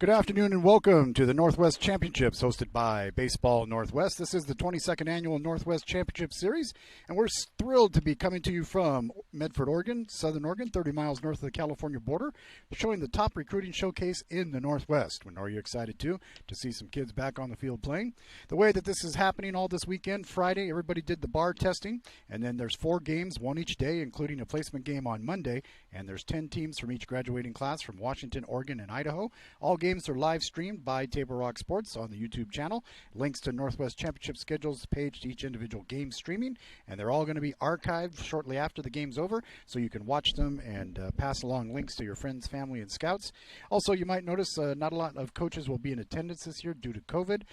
Good afternoon and welcome to the Northwest Championships hosted by Baseball Northwest. This is the 22nd annual Northwest Championship Series, and we're thrilled to be coming to you from Medford, Oregon, Southern Oregon, 30 miles north of the California border, showing the top recruiting showcase in the Northwest. We know you're excited to see some kids back on the field playing. The way that this is happening all this weekend, Friday, everybody did the bar testing, and then there's 4 games, one each day, including a placement game on Monday, and there's 10 teams from each graduating class from Washington, Oregon, and Idaho. All games are live streamed by Table Rock Sports on the YouTube channel. Links to Northwest Championship schedules page to each individual game streaming, and they're all going to be archived shortly after the game's over, so you can watch them and pass along links to your friends, family, and scouts. Also, you might notice not a lot of coaches will be in attendance this year due to COVID,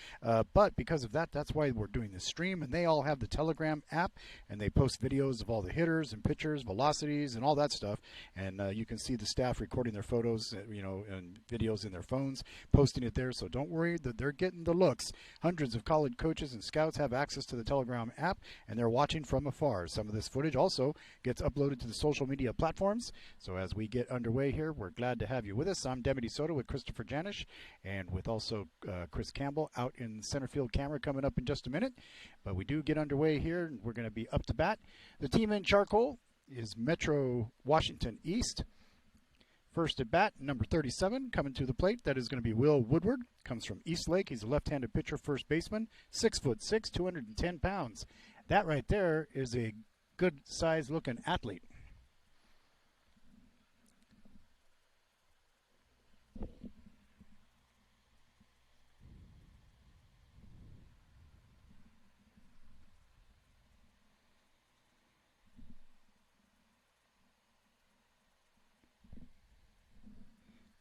but because of that, that's why we're doing this stream, and they all have the Telegram app, and they post videos of all the hitters and pitchers, velocities, and all that stuff, and you can see the staff recording their photos, and videos in their phones, posting it there, so don't worry that they're getting the looks. Hundreds of college coaches and scouts have access to the Telegram app, and they're watching from afar. Some of this footage also gets uploaded to the social media platforms. So as we get underway here, we're glad to have you with us. I'm Deputy Soto with Christopher Janish, and with also Chris Campbell out in center field camera coming up in just a minute. But we do get underway here, and we're going to be up to bat. The team in charcoal is Metro Washington East. First at bat, number 37, coming to the plate. That is going to be Will Woodward. Comes from East Lake. He's a left-handed pitcher, first baseman. 6'6", 210 pounds. That right there is a good-sized looking athlete.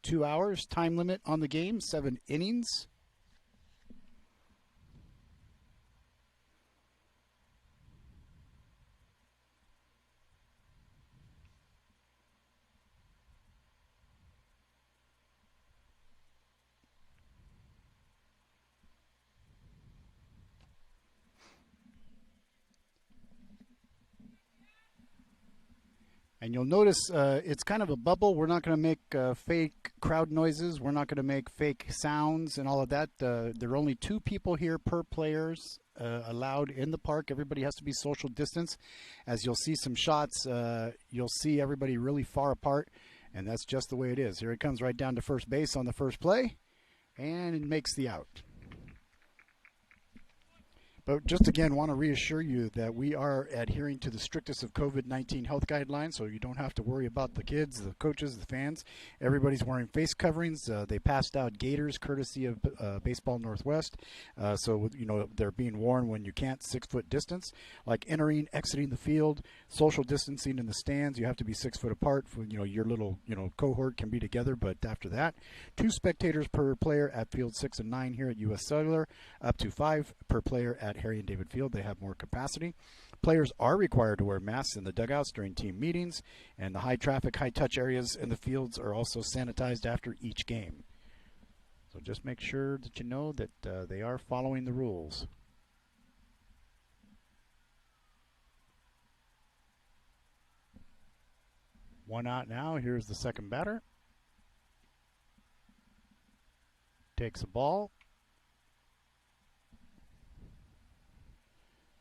Two hours, time limit on the game, 7 innings. And you'll notice it's kind of a bubble. We're not going to make fake crowd noises. We're not going to make fake sounds and all of that. There are only 2 people here per players allowed in the park. Everybody has to be social distance. As you'll see some shots, you'll see everybody really far apart, and that's just the way it is. Here it comes right down to first base on the first play, and it makes the out. But just again, want to reassure you that we are adhering to the strictest of COVID-19 health guidelines, so you don't have to worry about the kids, the coaches, the fans. Everybody's wearing face coverings. They passed out gaiters courtesy of Baseball Northwest, so they're being worn when you can't, 6-foot distance. Like entering, exiting the field, social distancing in the stands, you have to be 6 foot apart. Your little cohort can be together, but after that, 2 spectators per player at field 6 and 9 here at U.S. Cellular, up to 5 per player at Harry and David Field. They have more capacity. Players are required to wear masks in the dugouts during team meetings, and the high traffic, high touch areas in the fields are also sanitized after each game. So just make sure that you know that they are following the rules. One out now. Here's the second batter. Takes a ball.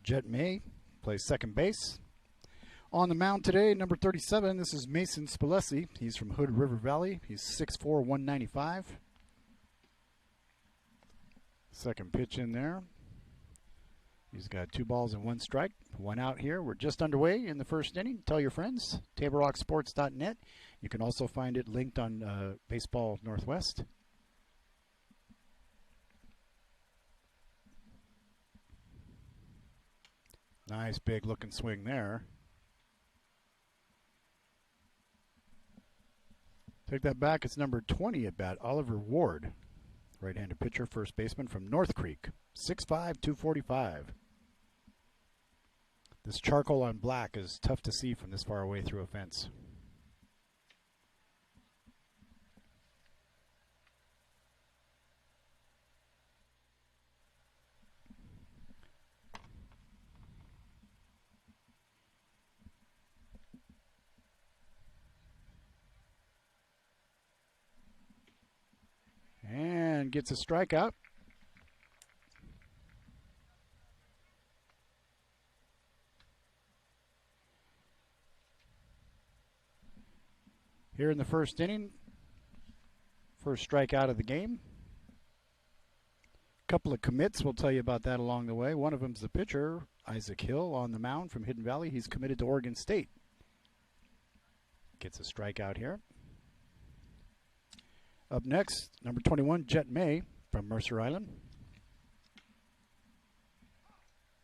Jet May plays second base. On the mound today, number 37, this is Mason Spilesi. He's from Hood River Valley. He's 6'4", 195. Second pitch in there. He's got 2 balls and 1 strike. 1 out here. We're just underway in the first inning. Tell your friends. TableRockSports.net. You can also find it linked on Baseball Northwest. Nice big looking swing there. Take that back. It's number 20 at bat, Oliver Ward. Right-handed pitcher, first baseman from North Creek. 6'5", 245. This charcoal on black is tough to see from this far away through a fence. gets a strikeout. Here in the first inning, first strikeout of the game. Couple of commits, we'll tell you about that along the way. One of them's the pitcher, Isaac Hill, on the mound from Hidden Valley. He's committed to Oregon State. Gets a strikeout here. Up next, number 21, Jet May from Mercer Island.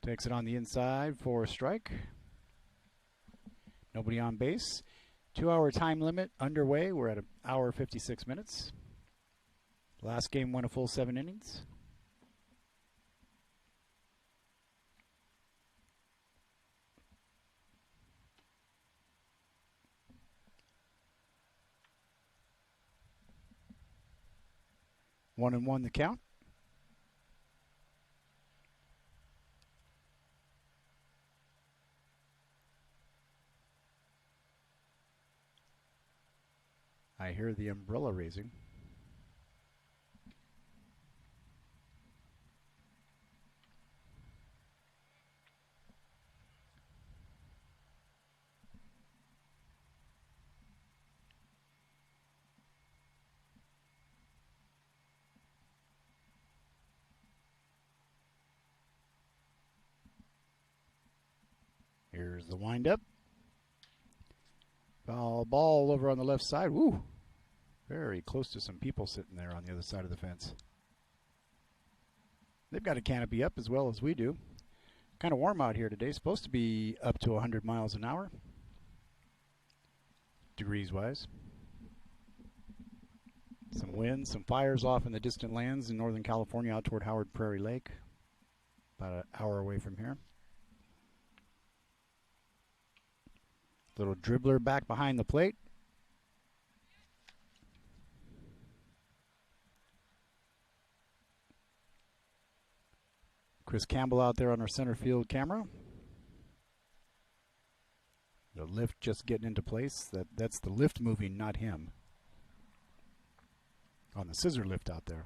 Takes it on the inside for a strike. Nobody on base. 2-hour time limit underway. We're at an hour 56 minutes. Last game went a full 7 innings. One and one the count. I hear the umbrella raising. Here's the windup. Foul ball over on the left side. Woo! Very close to some people sitting there on the other side of the fence. They've got a canopy up as well as we do. Kind of warm out here today. Supposed to be up to 100 miles an hour. Degrees-wise. Some wind, some fires off in the distant lands in Northern California out toward Howard Prairie Lake. About an hour away from here. Little dribbler back behind the plate. Chris Campbell out there on our center field camera. The lift just getting into place. That's the lift moving, not him. On the scissor lift out there.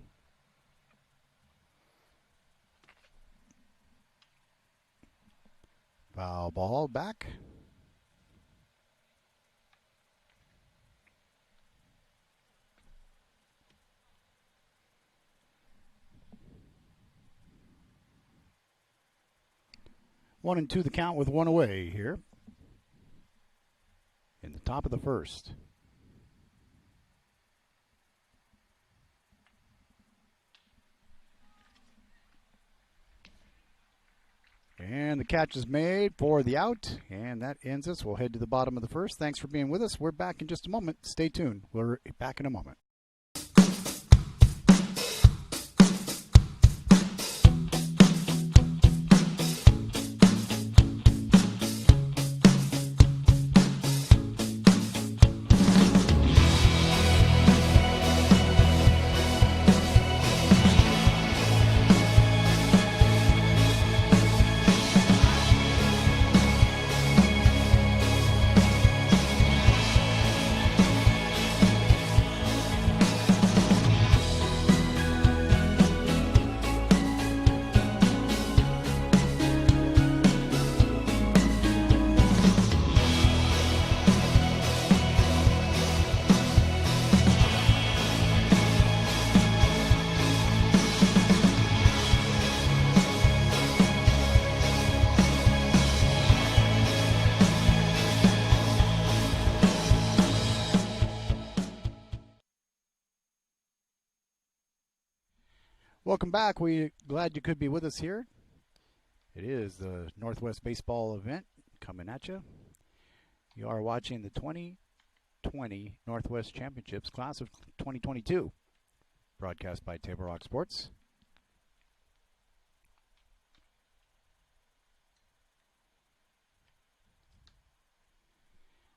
Foul ball back. One and two the count with one away here in the top of the first. And the catch is made for the out, and that ends us. We'll head to the bottom of the first. Thanks for being with us. We're back in just a moment. Stay tuned. We're back in a moment. Welcome back. We're glad you could be with us here. It is the Northwest Baseball event coming at you. You are watching the 2020 Northwest Championships class of 2022, broadcast by Table Rock Sports.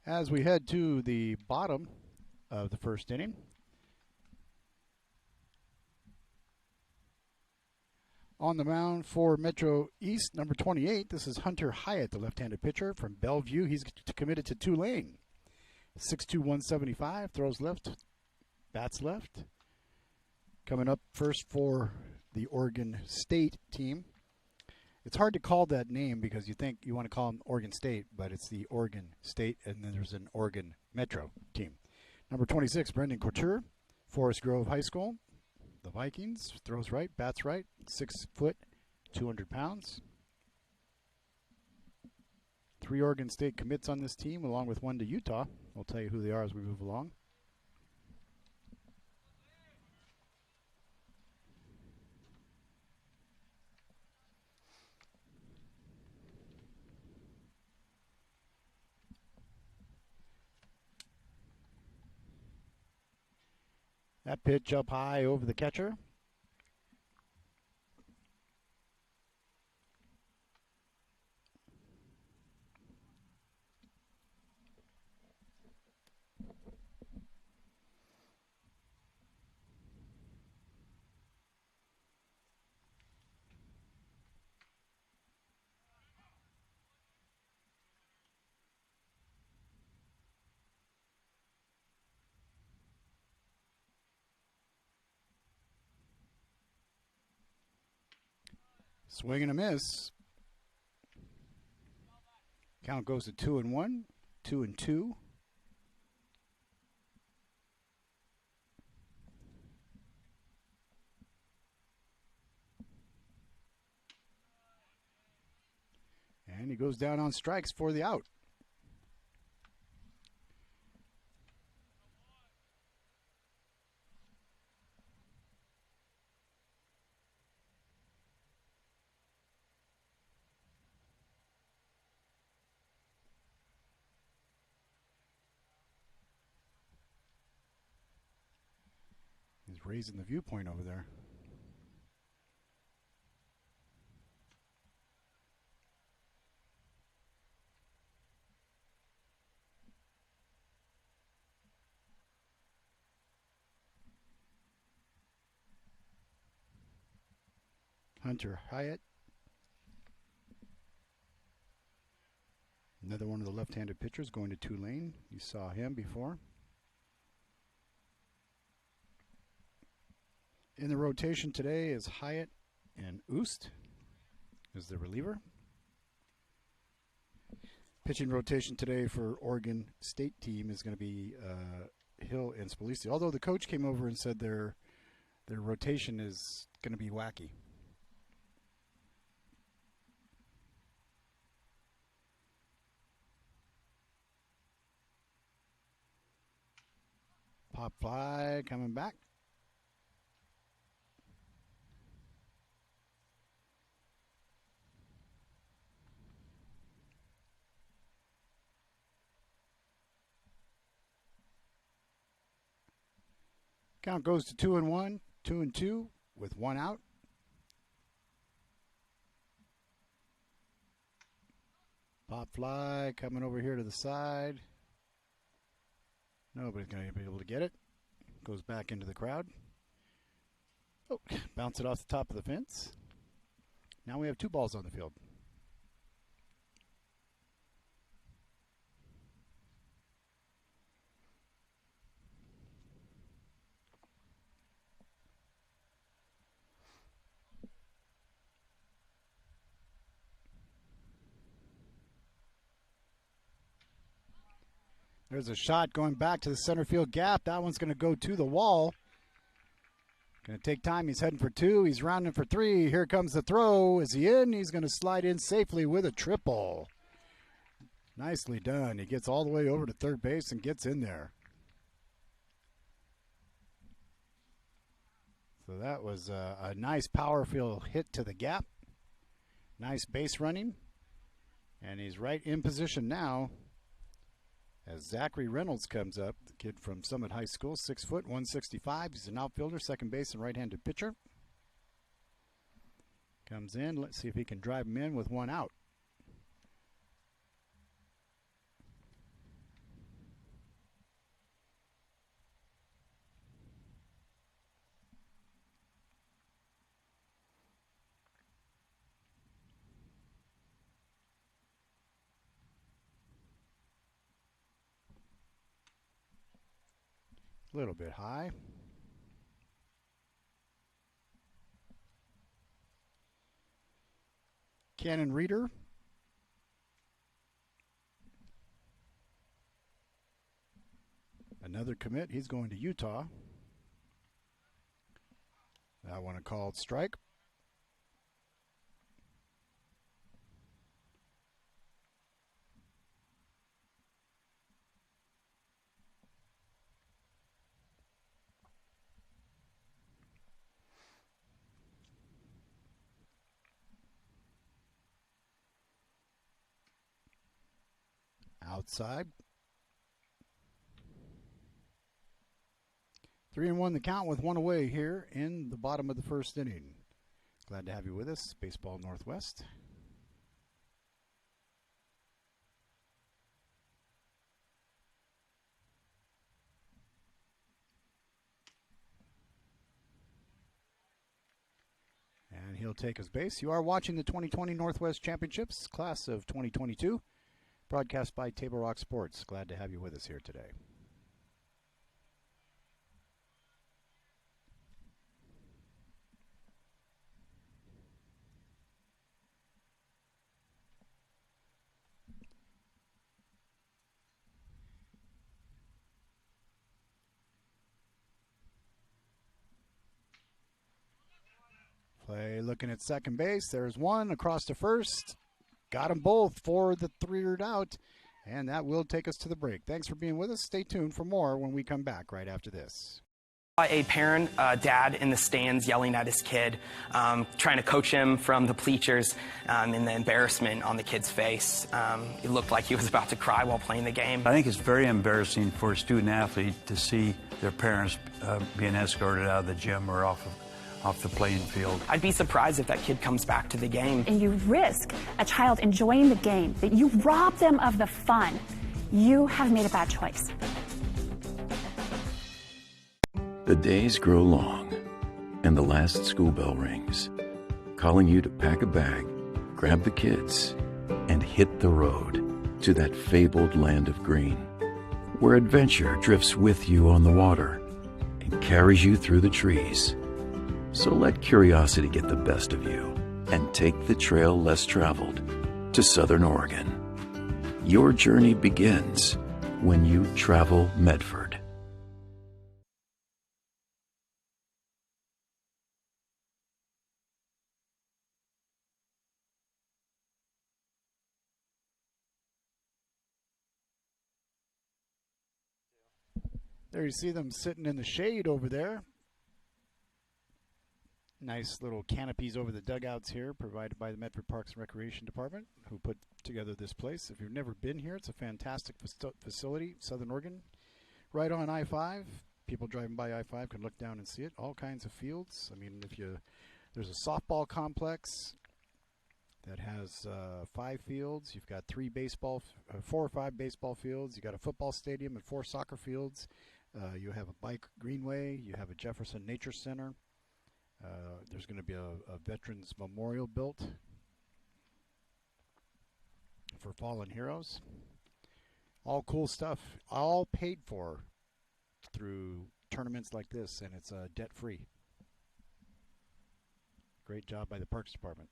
As we head to the bottom of the first inning, on the mound for Metro East, number 28, this is Hunter Hyatt, the left-handed pitcher from Bellevue. He's committed to Tulane. 6'2", 175, throws left, bats left. Coming up first for the Oregon State team. It's hard to call that name because you think you want to call them Oregon State, but it's the Oregon State, and then there's an Oregon Metro team. Number 26, Brendan Couture, Forest Grove High School. The Vikings, throws right, bats right, 6 foot, 200 pounds. 3 Oregon State commits on this team, along with 1 to Utah. We'll tell you who they are as we move along. That pitch up high over the catcher. Swing and a miss. Count goes to 2-1, 2-2. And he goes down on strikes for the out. He's raising the viewpoint over there. Hunter Hyatt. Another one of the left-handed pitchers going to Tulane. You saw him before. In the rotation today is Hyatt and Oost as the reliever. Pitching rotation today for Oregon State team is going to be Hill and Spalisi. Although the coach came over and said their rotation is going to be wacky. Pop fly coming back. Count goes to 2-1, 2-2 with 1 out. Pop fly coming over here to the side. Nobody's going to be able to get it. Goes back into the crowd. Oh, bounce it off the top of the fence. Now we have 2 balls on the field. There's a shot going back to the center field gap. That one's going to go to the wall. Going to take time. He's heading for 2. He's rounding for 3. Here comes the throw. Is he in? He's going to slide in safely with a triple. Nicely done. He gets all the way over to third base and gets in there. So that was a nice power field hit to the gap. Nice base running. And he's right in position now as Zachary Reynolds comes up, the kid from Summit High School, 6 foot, 165. He's an outfielder, second base and right-handed pitcher. Comes in. Let's see if he can drive him in with 1 out. A little bit high. Cannon Reeder. Another commit. He's going to Utah. That one a called strike. Outside. 3-1 the count with one away here in the bottom of the first inning. Glad to have you with us, Baseball Northwest. And he'll take his base. You are watching the 2020 Northwest Championships, class of 2022, broadcast by Table Rock Sports. Glad to have you with us here today. Play looking at second base. There's one across to first. Got them both for the third out. And that will take us to the break. Thanks for being with us. Stay tuned for more when we come back right after this. A parent, dad in the stands yelling at his kid, trying to coach him from the bleachers, and the embarrassment on the kid's face. It looked like he was about to cry while playing the game. I think it's very embarrassing for a student athlete to see their parents being escorted out of the gym or off the playing field. I'd be surprised if that kid comes back to the game. And you risk a child enjoying the game, that you rob them of the fun. You have made a bad choice. The days grow long, and the last school bell rings, calling you to pack a bag, grab the kids, and hit the road to that fabled land of green, where adventure drifts with you on the water and carries you through the trees. So let curiosity get the best of you and take the trail less traveled to Southern Oregon. Your journey begins when you travel Medford. There you see them sitting in the shade over there. Nice little canopies over the dugouts here, provided by the Medford Parks and Recreation Department, who put together this place. If you've never been here, it's a fantastic facility, Southern Oregon, right on I-5. People driving by I-5 can look down and see it. All kinds of fields. I mean, there's a softball complex that has 5 fields. You've got 4 or 5 baseball fields. You got a football stadium and 4 soccer fields. You have a bike greenway. You have a Jefferson Nature Center. There's going to be a Veterans Memorial built for fallen heroes. All cool stuff, all paid for through tournaments like this, and it's debt-free. Great job by the Parks Department.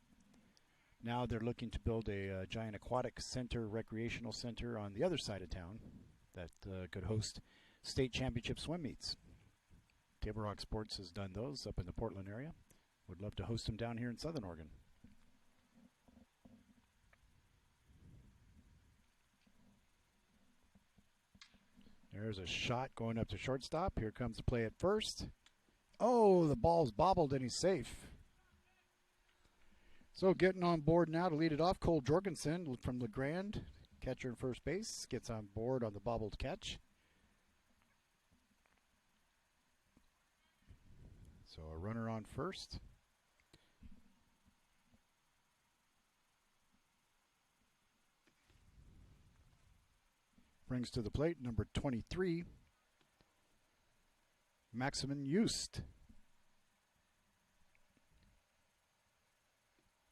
Now they're looking to build a giant aquatic center, recreational center on the other side of town that could host state championship swim meets. Table Rock Sports has done those up in the Portland area. Would love to host them down here in Southern Oregon. There's a shot going up to shortstop. Here comes the play at first. Oh, the ball's bobbled and he's safe. So getting on board now to lead it off, Cole Jorgensen from LeGrand, catcher in first base, gets on board on the bobbled catch. So a runner on first. Brings to the plate number 23, Maximin Just.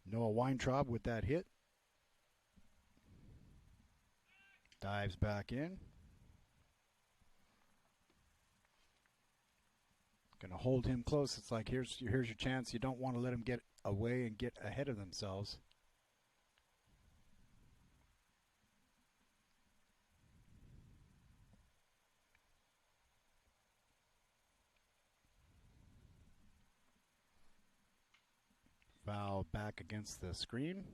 Noah Weintraub with that hit. Dives back in. Going to hold him close. It's like, here's your chance. You don't want to let him get away and get ahead of themselves. ball back against the screen.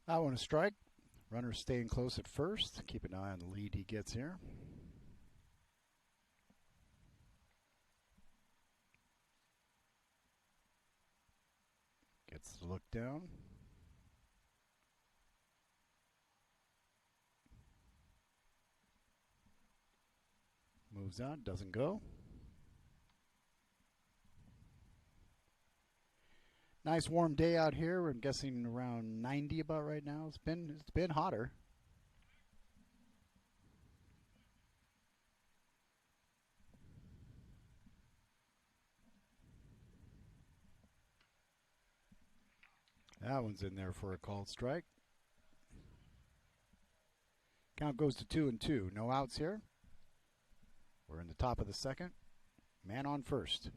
I want to strike. Runner staying close at first. Keep an eye on the lead he gets here. Gets the look down. Moves on, doesn't go. Nice warm day out here. I'm guessing around 90 about right now. It's been hotter. That one's in there for a called strike. Count goes to 2-2. No outs here. We're in the top of the second. Man on first.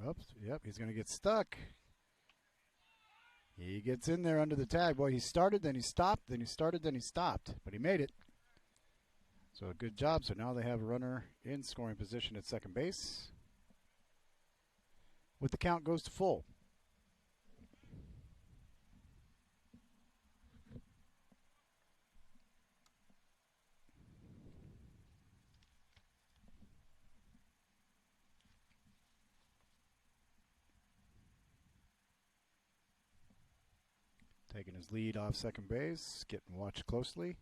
Oops, yep, he's going to get stuck. He gets in there under the tag. Boy, he started, then he stopped, then he started, then he stopped. But he made it. So a good job. So now they have a runner in scoring position at second base. With the count goes to full. Taking his lead off second base, getting watched closely.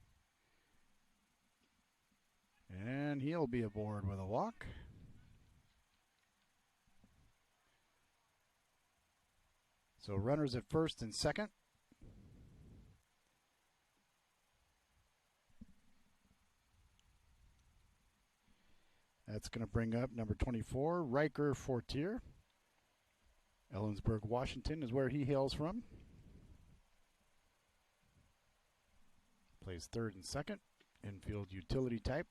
And he'll be aboard with a walk. So runners at first and second. That's going to bring up number 24, Riker Fortier. Ellensburg, Washington is where he hails from. Plays third and second, infield utility type.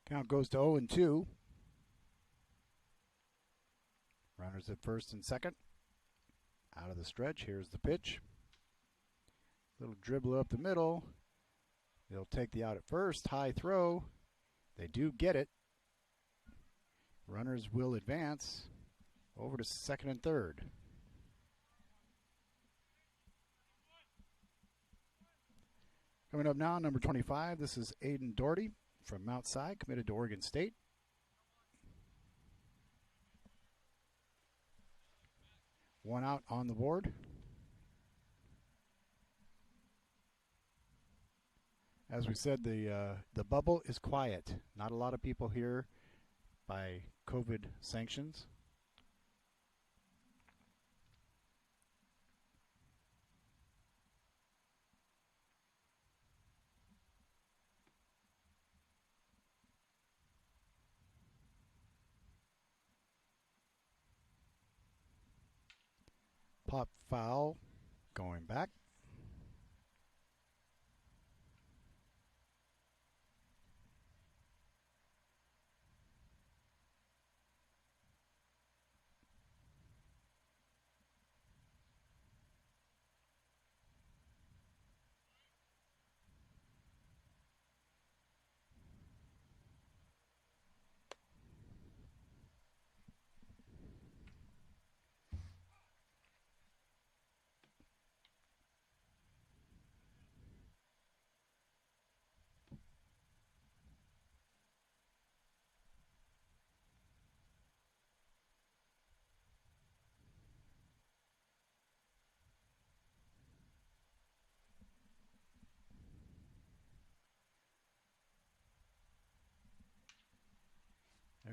Count goes to 0-2. Runners at first and second. Out of the stretch, here's the pitch. Little dribbler up the middle. They'll take the out at first. High throw. They do get it. Runners will advance over to second and third. Coming up now, number 25. This is Aiden Doherty from Mount Si, committed to Oregon State. One out on the board. As we said, the bubble is quiet. Not a lot of people here by COVID sanctions. Pop foul going back.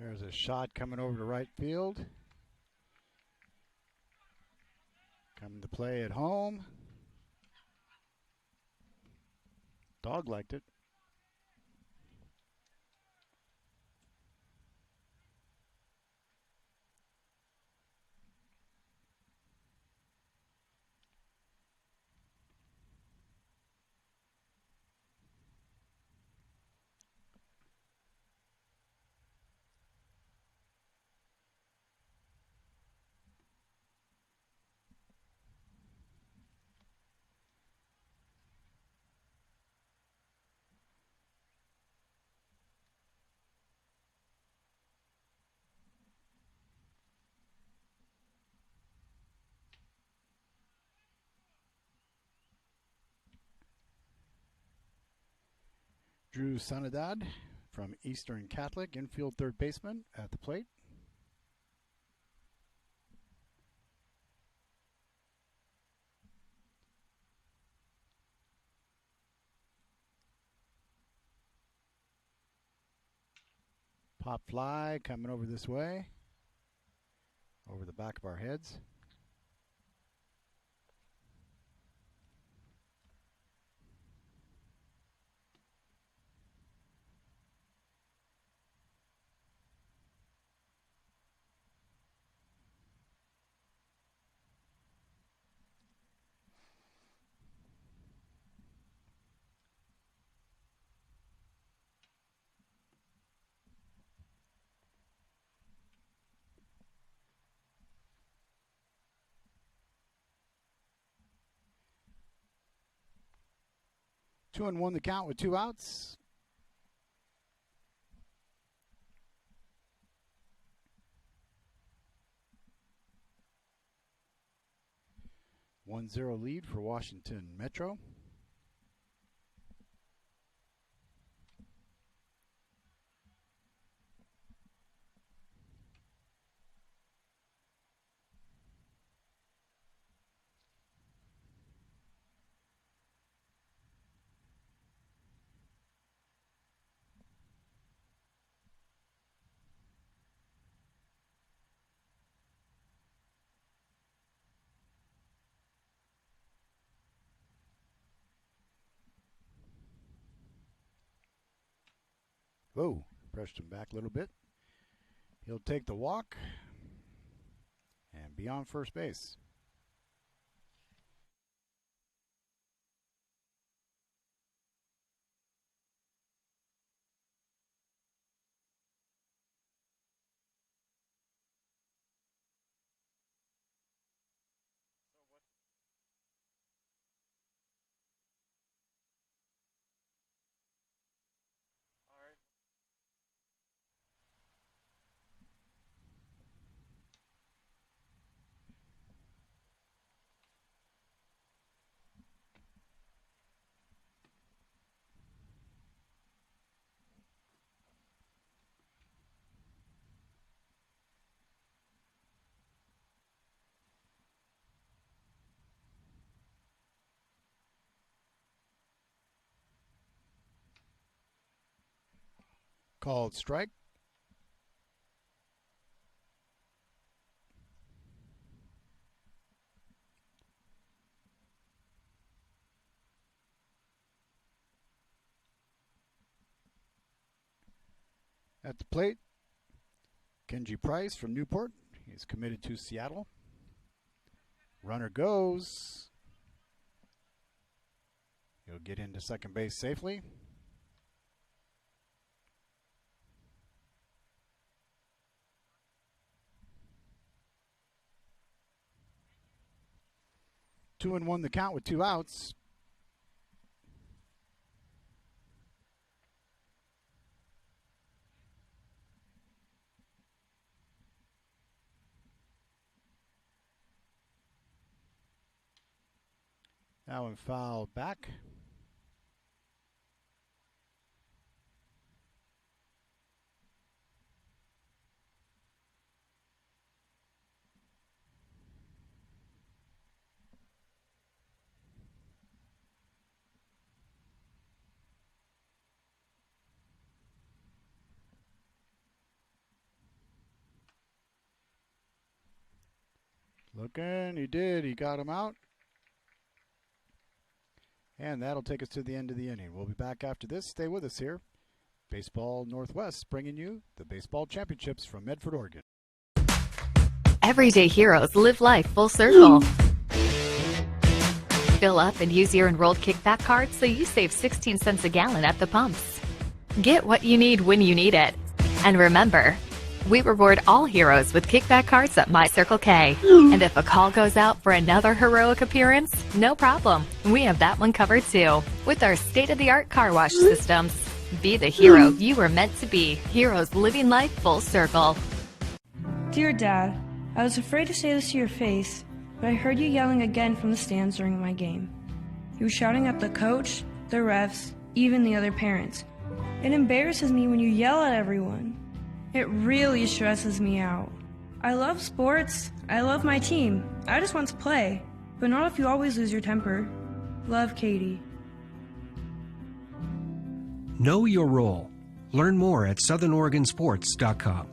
There's a shot coming over to right field. Coming to play at home. Dog liked it. Drew Sanadad from Eastern Catholic, infield third baseman at the plate. Pop fly coming over this way, over the back of our heads. Two and one the count with 2 outs. One-zero lead for Washington Metro. Whoa, pressed him back a little bit. He'll take the walk and be on first base. Called strike. At the plate, Kenji Price from Newport. He's committed to Seattle. Runner goes. He'll get into second base safely. Two and one the count with 2 outs. That one fouled back. Looking, he did. He got him out. And that'll take us to the end of the inning. We'll be back after this. Stay with us here. Baseball Northwest bringing you the baseball championships from Medford, Oregon. Everyday heroes live life full circle. Fill up and use your enrolled kickback card so you save 16 cents a gallon at the pumps. Get what you need when you need it. And remember, we reward all heroes with kickback cards at My Circle K. And if a call goes out for another heroic appearance, no problem. We have that one covered too. With our state-of-the-art car wash systems. Be the hero you were meant to be. Heroes living life full circle. Dear Dad, I was afraid to say this to your face, but I heard you yelling again from the stands during my game. You were shouting at the coach, the refs, even the other parents. It embarrasses me when you yell at everyone. It really stresses me out. I love sports. I love my team. I just want to play, but not if you always lose your temper. Love, Katie. Know your role. Learn more at southernoregonsports.com.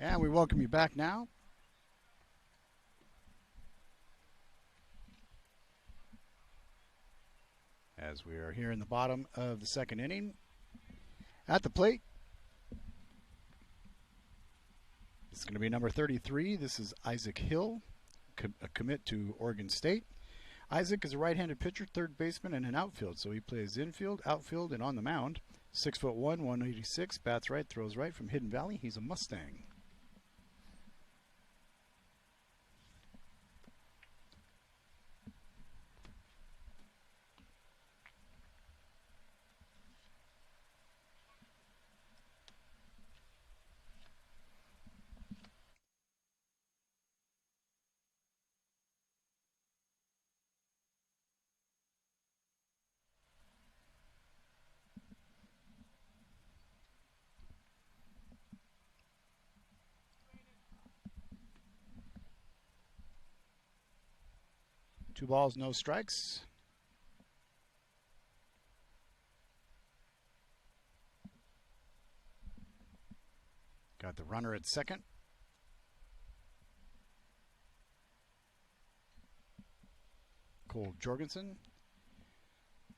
And we welcome you back now. As we are here in the bottom of the second inning. At the plate, it's going to be number 33. This is Isaac Hill, a commit to Oregon State. Isaac is a right-handed pitcher, third baseman, and an outfield. So he plays infield, outfield, and on the mound. 6'1", 186, bats right, throws right from Hidden Valley. He's a Mustang. Two balls, no strikes. Got the runner at second. Cole Jorgensen.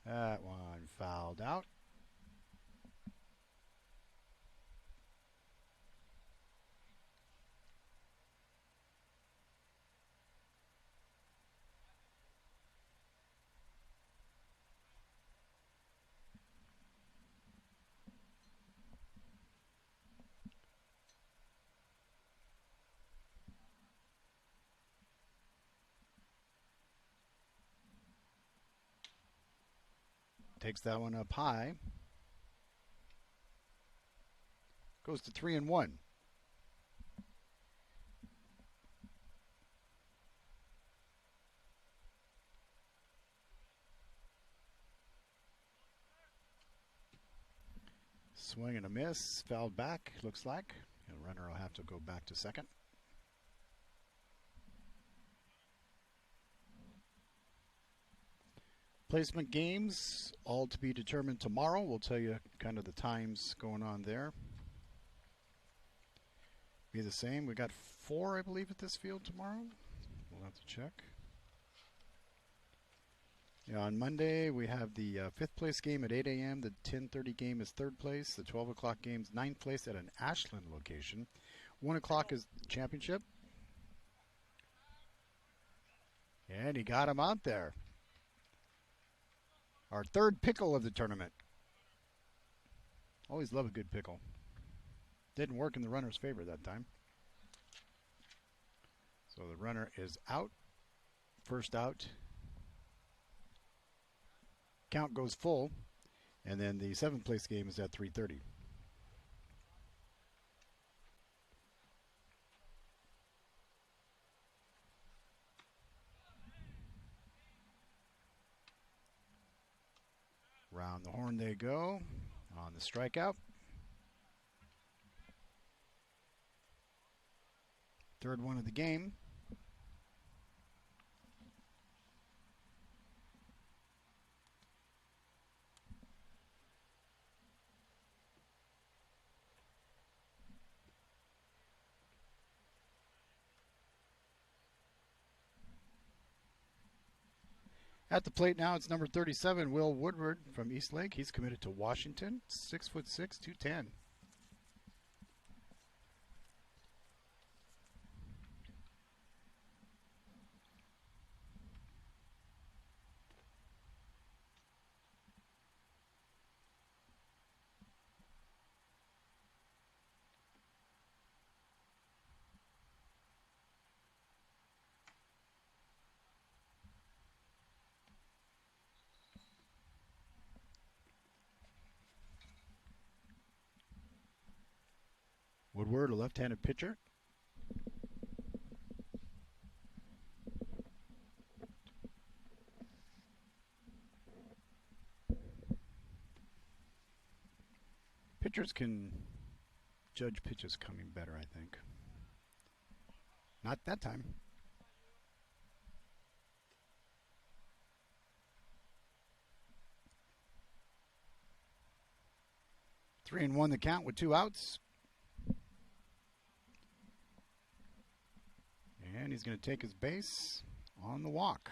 That one fouled out. Takes that one up high. Goes to 3-1. Swing and a miss. Fouled back, looks like. The runner will have to go back to second. Placement games, all to be determined tomorrow. We'll tell you kind of the times going on there. Be the same. We got 4, I believe, at this field tomorrow. We'll have to check. Yeah, on Monday, we have the 5th place game at 8 a.m. The 10:30 game is 3rd place. The 12 o'clock game is 9th place at an Ashland location. 1 o'clock is championship. And he got him out there. Our 3rd pickle of the tournament. Always love a good pickle. Didn't work in the runner's favor that time. So the runner is out. First out. Count goes full. And then the 7th place game is at 3:30. Round the horn they go on the strikeout. Third one of the game. At the plate now, it's number 37, Will Woodward from Eastlake. He's committed to Washington, 6'6", 210. Woodward, a left-handed pitcher. Pitchers can judge pitches coming better, I think. Not that time. Three and one the count with 2 outs. And he's going to take his base on the walk.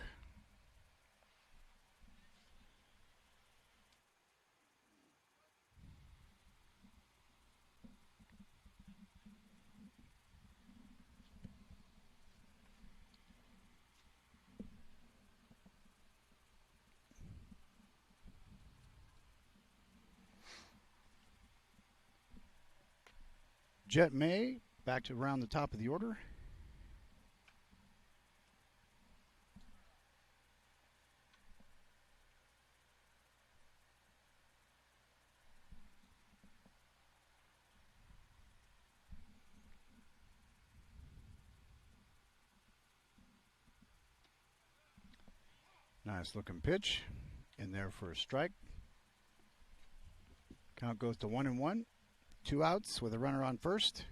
Jet May back to around the top of the order. Nice looking pitch in there for a strike. Count goes to 1-1. 2 outs with a runner on first.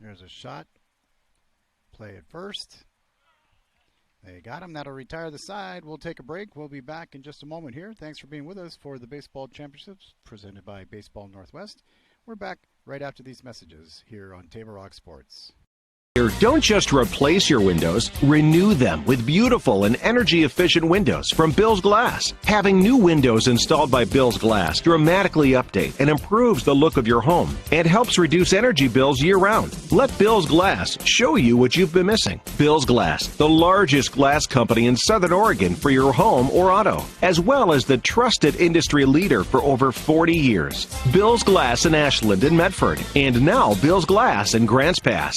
There's a shot. Play at first. They got him. That'll retire the side. We'll take a break. We'll be back in just a moment here. Thanks for being with us for the Baseball Championships presented by Baseball Northwest. We're back right after these messages here on Table Rock Sports. Don't just replace your windows, renew them with beautiful and energy-efficient windows from Bill's Glass. Having new windows installed by Bill's Glass dramatically update and improves the look of your home and helps reduce energy bills year-round. Let Bill's Glass show you what you've been missing. Bill's Glass, the largest glass company in Southern Oregon for your home or auto, as well as the trusted industry leader for over 40 years. Bill's Glass in Ashland and Medford, and now Bill's Glass in Grants Pass.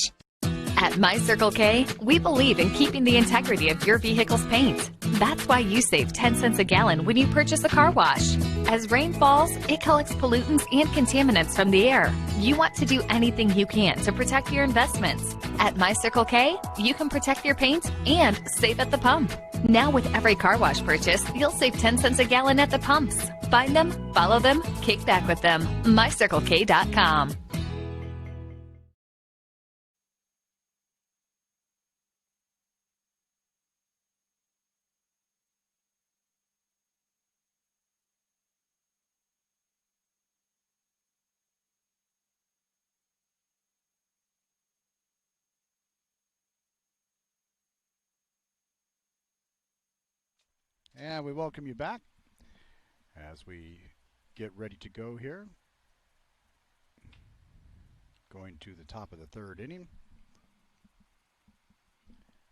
At My Circle K, we believe in keeping the integrity of your vehicle's paint. That's why you save 10 cents a gallon when you purchase a car wash. As rain falls, it collects pollutants and contaminants from the air. You want to do anything you can to protect your investments. At My Circle K, you can protect your paint and save at the pump. Now with every car wash purchase, you'll save 10 cents a gallon at the pumps. Find them, follow them, kick back with them. MyCircleK.com. And we welcome you back as we get ready to go here. Going to the top of the third inning.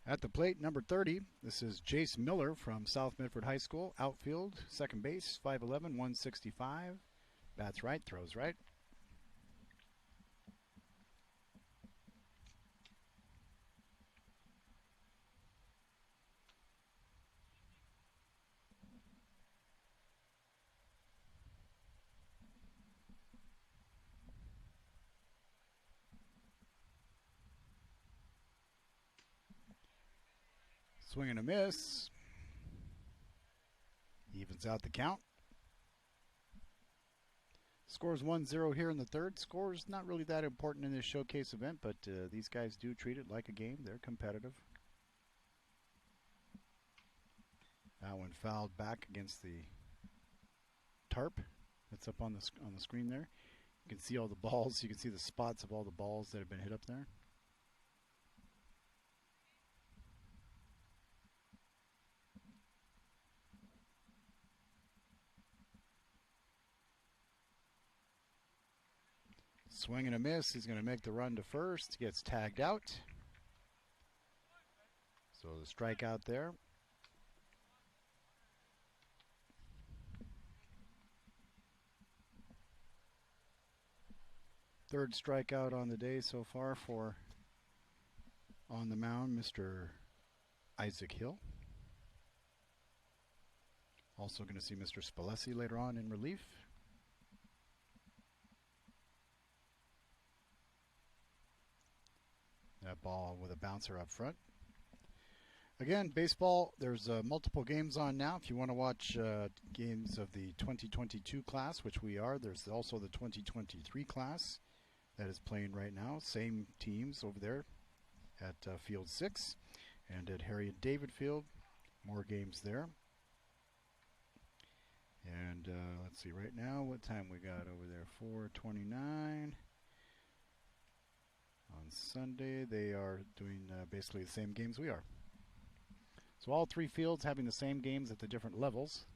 At the plate, number 30, this is Jace Miller from South Medford High School. Outfield, second base, 5'11", 165. Bats right, throws right. Swing and a miss. Evens out the count. Scores 1-0 here in the third. Scores not really that important in this showcase event, but these guys do treat it like a game. They're competitive. That one fouled back against the tarp that's up on the screen there. You can see all the balls. You can see the spots of all the balls that have been hit up there. Swing and a miss. He's going to make the run to first. Gets tagged out. So the strikeout there. Third strikeout on the day so far for on the mound, Mr. Isaac Hill. Also going to see Mr. Spalesi later on in relief. That ball with a bouncer up front. Again, baseball, there's multiple games on now. If you want to watch games of the 2022 class, which we are, there's also the 2023 class that is playing right now. Same teams over there at Field 6 and at Harriet David Field. More games there. And let's see, right now, what time we got over there? 4:29. On Sunday, they are doing basically the same games we are. So all three fields having the same games at the different levels.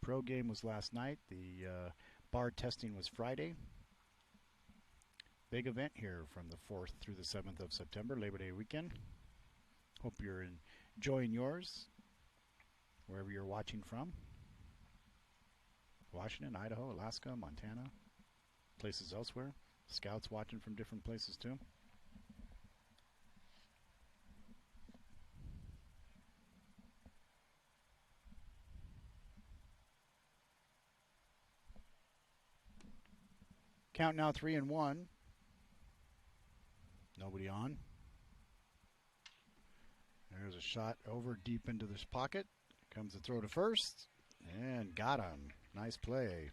Pro game was last night. The bar testing was Friday. Big event here from the 4th through the 7th of September, Labor Day weekend. Hope you're enjoying yours, wherever you're watching from. Washington, Idaho, Alaska, Montana, places elsewhere. Scouts watching from different places too. Count now 3-1. Nobody on. There's a shot over deep into this pocket. Comes the throw to first. And got him. Nice play.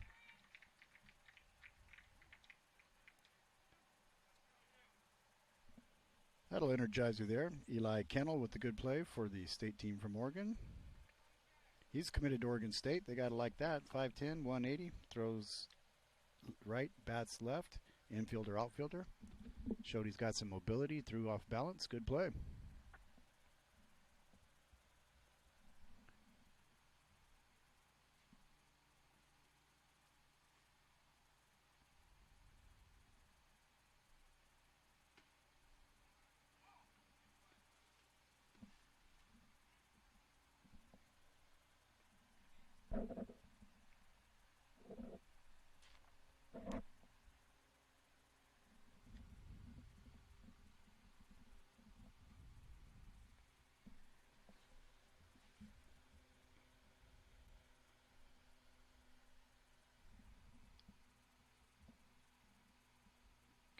That'll energize you there. Eli Kennel with the good play for the state team from Oregon. He's committed to Oregon State. They got to like that. 5'10", 180. Throws right, bats left. Infielder, outfielder. Showed he's got some mobility. Threw off balance. Good play.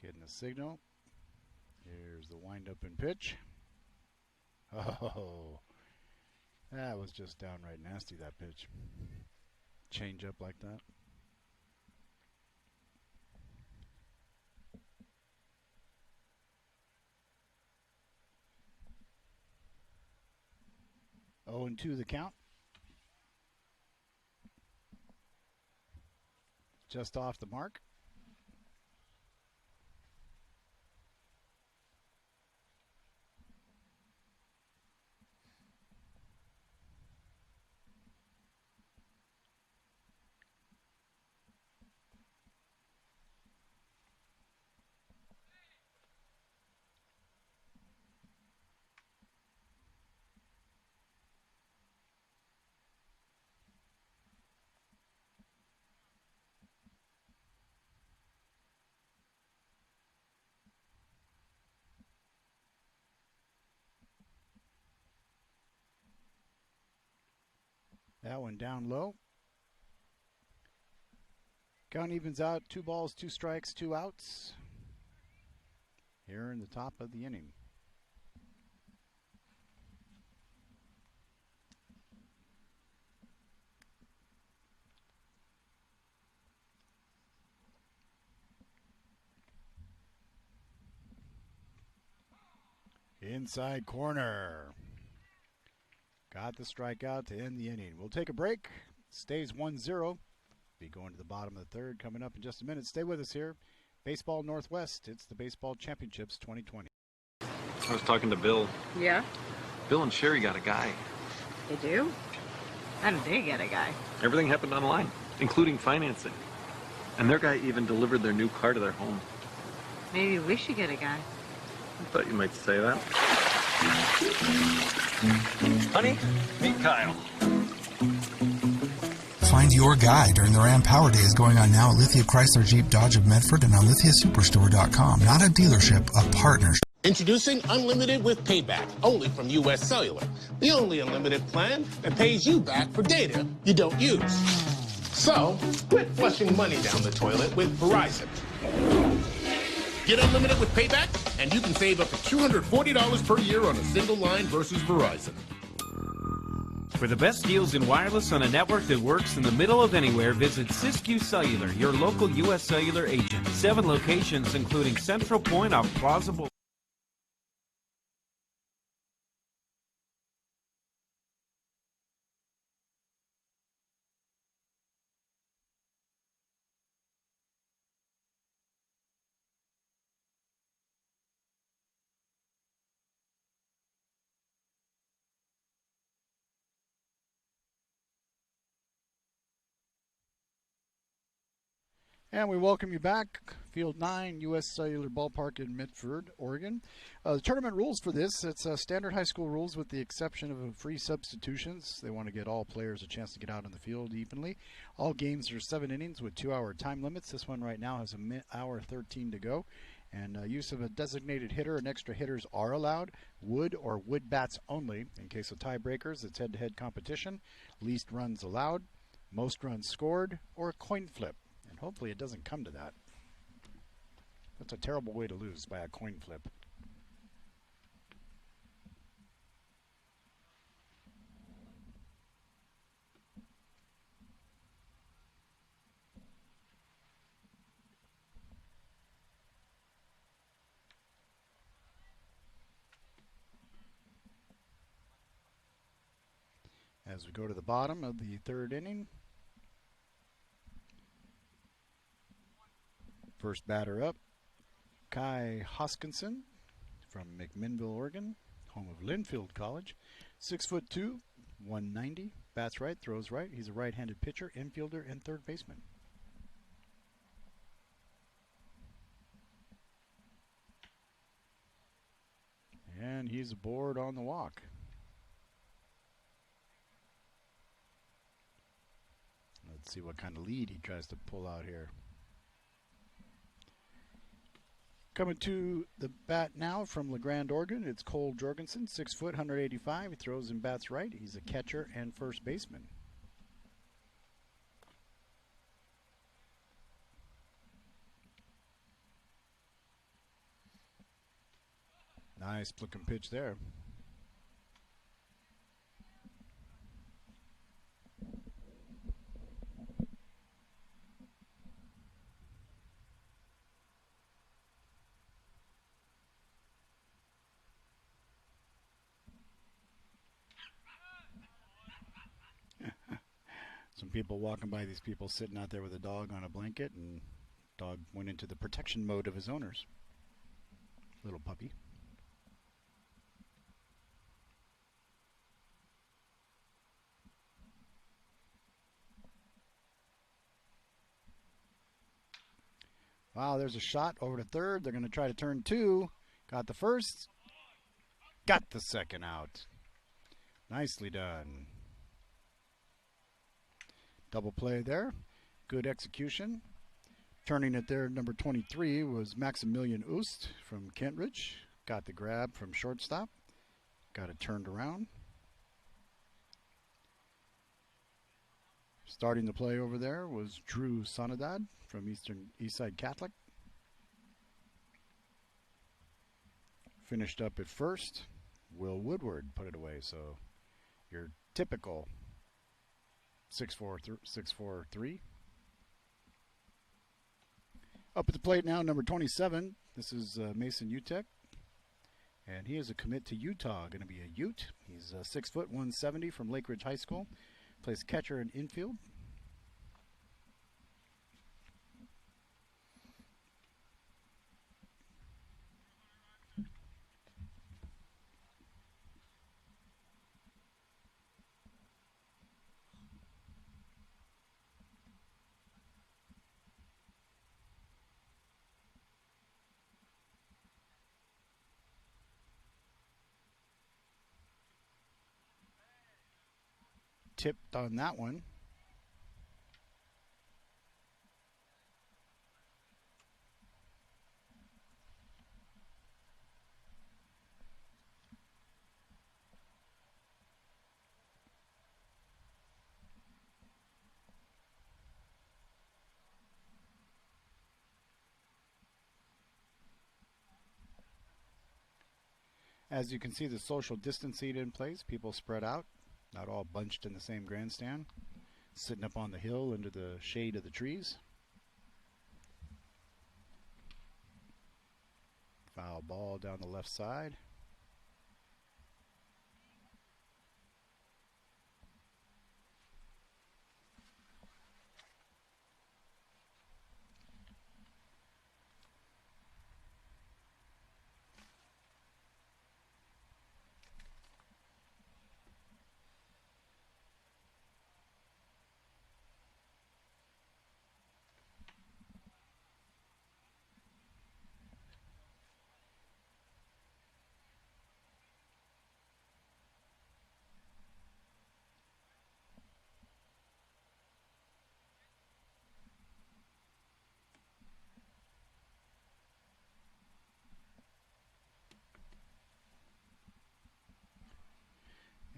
Getting a signal. Here's the wind-up and pitch. Oh, that was just downright nasty, that pitch. Change up like that. Oh, and 2 the count. Just off the mark. That one down low. Count evens out, 2 balls, 2 strikes, 2 outs. Here in the top of the inning. Inside corner. Got the strikeout to end the inning. We'll take a break. Stays 1-0. Be going to the bottom of the third coming up in just a minute. Stay with us here. Baseball Northwest. It's the Baseball Championships 2020. I was talking to Bill. Yeah? Bill and Sherry got a guy. They do? How did they get a guy? Everything happened online, including financing. And their guy even delivered their new car to their home. Maybe we should get a guy. I thought you might say that. Honey, meet Kyle. Find your guy during the Ram Power Days going on now at Lithia Chrysler Jeep Dodge of Medford and on lithiasuperstore.com. Not a dealership, a partnership. Introducing Unlimited with Payback, only from U.S. Cellular. The only unlimited plan that pays you back for data you don't use. So, quit flushing money down the toilet with Verizon. Get Unlimited with Payback, and you can save up to $240 per year on a single line versus Verizon. For the best deals in wireless on a network that works in the middle of anywhere, visit Siskiyou Cellular, your local U.S. Cellular agent. 7 locations, including Central Point off Plaza Boulevard. And we welcome you back. Field 9, U.S. Cellular Ballpark in Medford, Oregon. The tournament rules for this, it's standard high school rules with the exception of free substitutions. They want to get all players a chance to get out on the field evenly. All games are 7 innings with 2-hour time limits. This one right now has an hour 13 to go. And use of a designated hitter and extra hitters are allowed. Wood or wood bats only. In case of tiebreakers, it's head-to-head competition. Least runs allowed, most runs scored, or a coin flip. And hopefully it doesn't come to that. That's a terrible way to lose, by a coin flip. As we go to the bottom of the third inning. First batter up, Kai Hoskinson from McMinnville, Oregon, home of Linfield College. 6'2", 190, bats right, throws right. He's a right-handed pitcher, infielder, and third baseman. And he's aboard on the walk. Let's see what kind of lead he tries to pull out here. Coming to the bat now from LeGrand, Oregon, it's Cole Jorgensen, 6 foot, 185. He throws and bats right. He's a catcher and first baseman. Nice looking pitch there. Some people walking by, these people sitting out there with a dog on a blanket, and dog went into the protection mode of his owners. Little puppy. Wow, there's a shot over to third. They're going to try to turn 2. Got the first. Got the second out. Nicely done. Double play there. Good execution. Turning it there, number 23 was Maximilian Oost from Kentridge. Got the grab from shortstop. Got it turned around. Starting the play over there was Drew Sonadad from Eastside Catholic. Finished up at first. Will Woodward put it away. So your typical 6-4-3. Up at the plate now, number 27. This is Mason Utek. And he is a commit to Utah, going to be a Ute. He's 6 foot 170 from Lake Ridge High School. Plays catcher and infield. Tipped on that one. As you can see, the social distancing in place. People spread out. Not all bunched in the same grandstand, sitting up on the hill under the shade of the trees. Foul ball down the left side.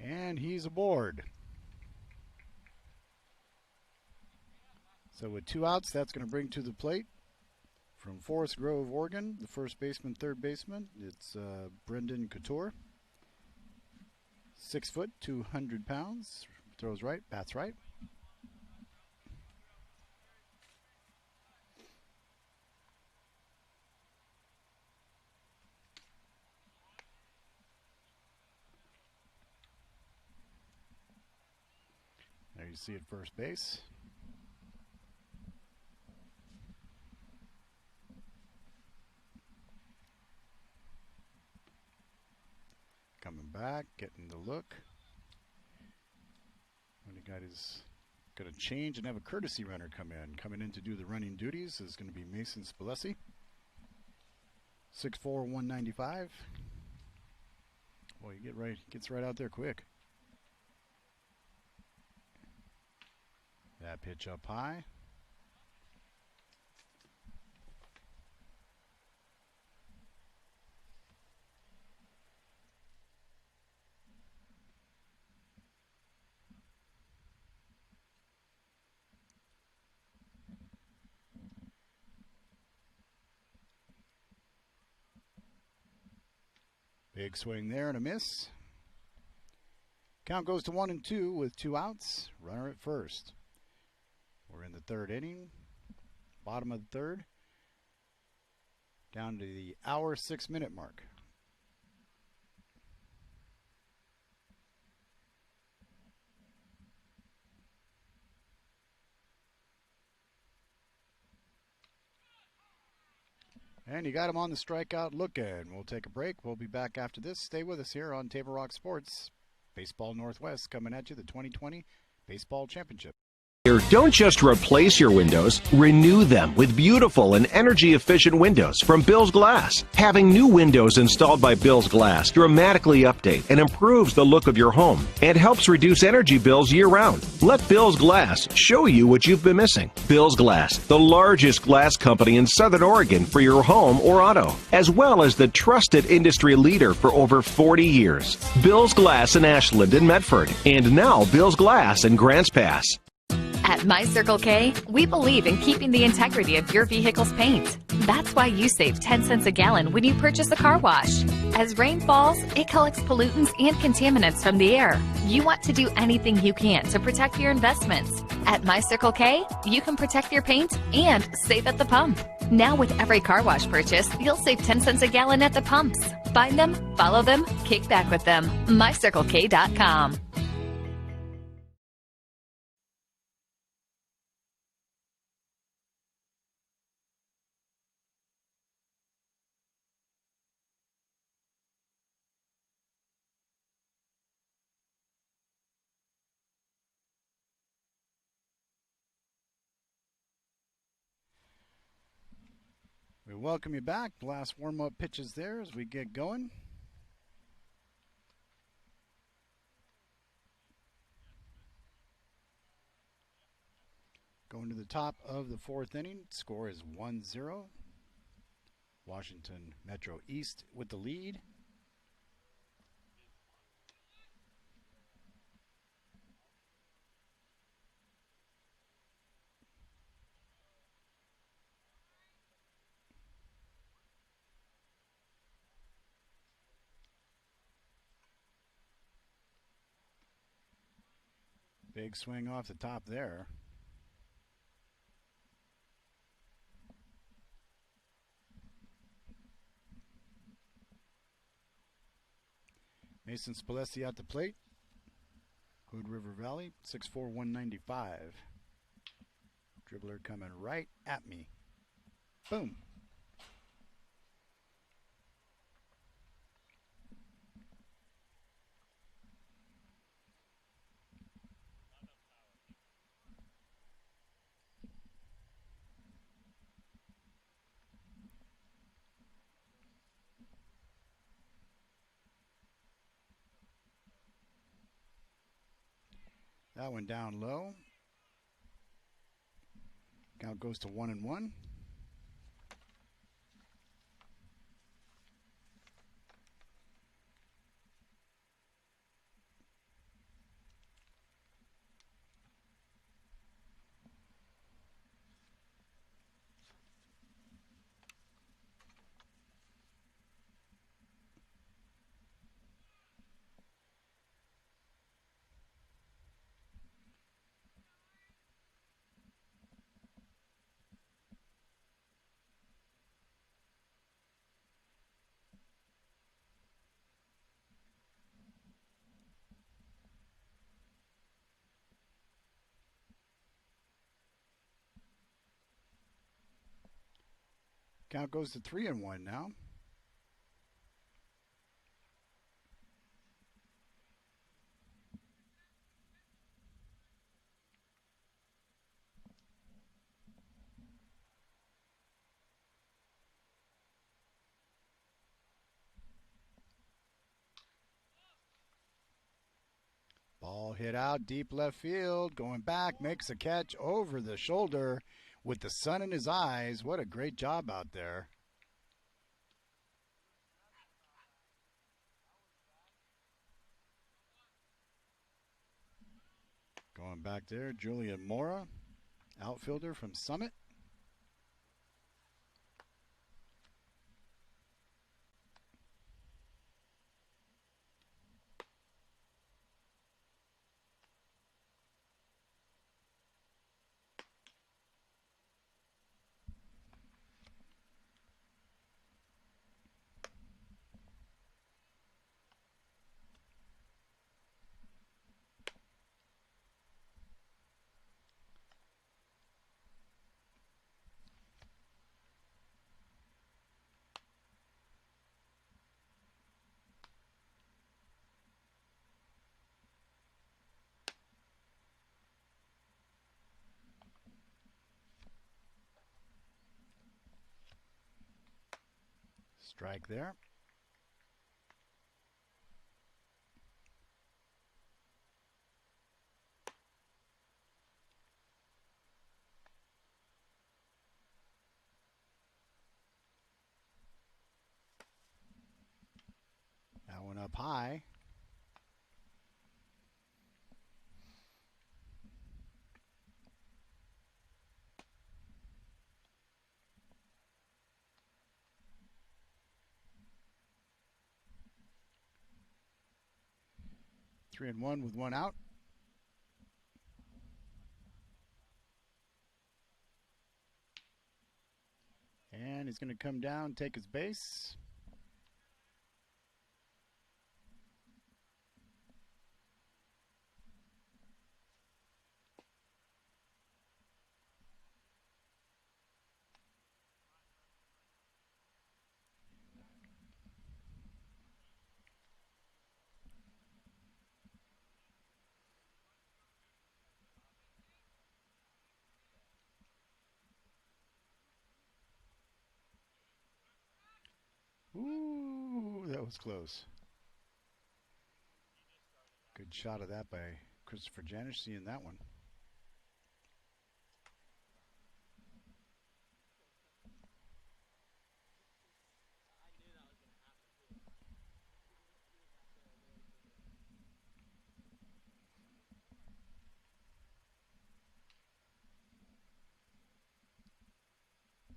And he's aboard. So with 2 outs, that's going to bring to the plate from Forest Grove, Oregon, the first baseman, third baseman. It's Brendan Couture. 6 foot, 200 pounds. Throws right, bats right. There you see at first base. Coming back, getting the look. When the guy is going to change and have a courtesy runner come in. Coming in to do the running duties is going to be Mason Spilesi. 6'4", 195. Boy, gets right out there quick. That pitch up high. Big swing there and a miss. Count goes to 1-2 with 2 outs. Runner at first. We're in the third inning, bottom of the third, down to the hour 6-minute mark. And you got him on the strikeout looking. We'll take a break. We'll be back after this. Stay with us here on Table Rock Sports. Baseball Northwest coming at you, the 2020 Baseball Championship. Don't just replace your windows, renew them with beautiful and energy-efficient windows from Bill's Glass. Having new windows installed by Bill's Glass dramatically update and improves the look of your home and helps reduce energy bills year-round. Let Bill's Glass show you what you've been missing. Bill's Glass, the largest glass company in Southern Oregon for your home or auto, as well as the trusted industry leader for over 40 years. Bill's Glass in Ashland and Medford, and now Bill's Glass in Grants Pass. At My Circle K, we believe in keeping the integrity of your vehicle's paint. That's why you save 10 cents a gallon when you purchase a car wash. As rain falls, it collects pollutants and contaminants from the air. You want to do anything you can to protect your investments. At My Circle K, you can protect your paint and save at the pump. Now with every car wash purchase, you'll save 10 cents a gallon at the pumps. Find them, follow them, kick back with them. MyCircleK.com. We welcome you back. Last warm-up pitches there as we get going. Going to the top of the fourth inning. Score is 1-0. Washington Metro East with the lead. Big swing off the top there. Mason Spalletti at the plate. Hood River Valley, 6'4", 195. Dribbler coming right at me. Boom. That one down low. Count goes to 1-1. Count goes to 3-1 now. Ball hit out deep left field, going back, makes a catch over the shoulder with the sun in his eyes. What a great job out there. Going back there, Julian Mora, outfielder from Summit. Strike there. That one up high. 3-1 with one out. And he's going to come down, take his base. Ooh, that was close. Good shot of that by Christopher Janish, seeing that one.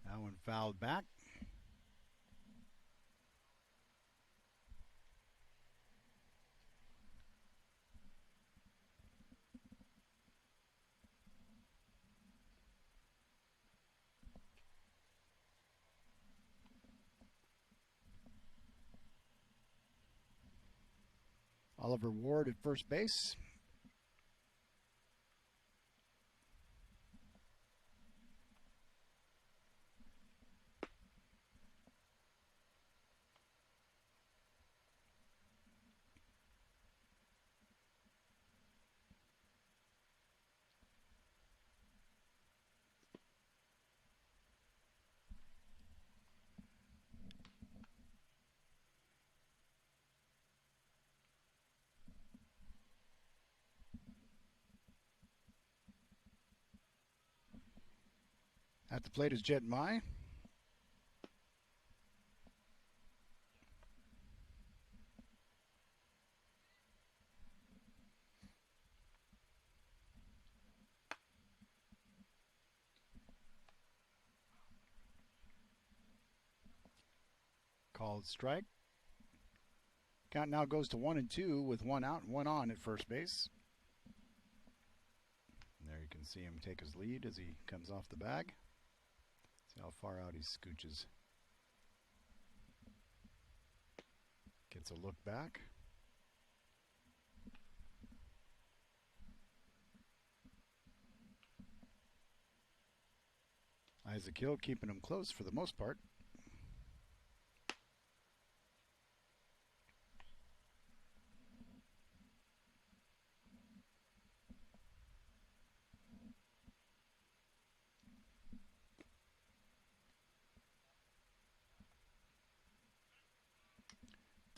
That one fouled back. Oliver Ward at first base. At the plate is Jed Mai. Called strike. Count now goes to 1-2 with one out and one on at first base. And there you can see him take his lead as he comes off the bag. See how far out he scooches. Gets a look back. Isaac Hill keeping him close for the most part.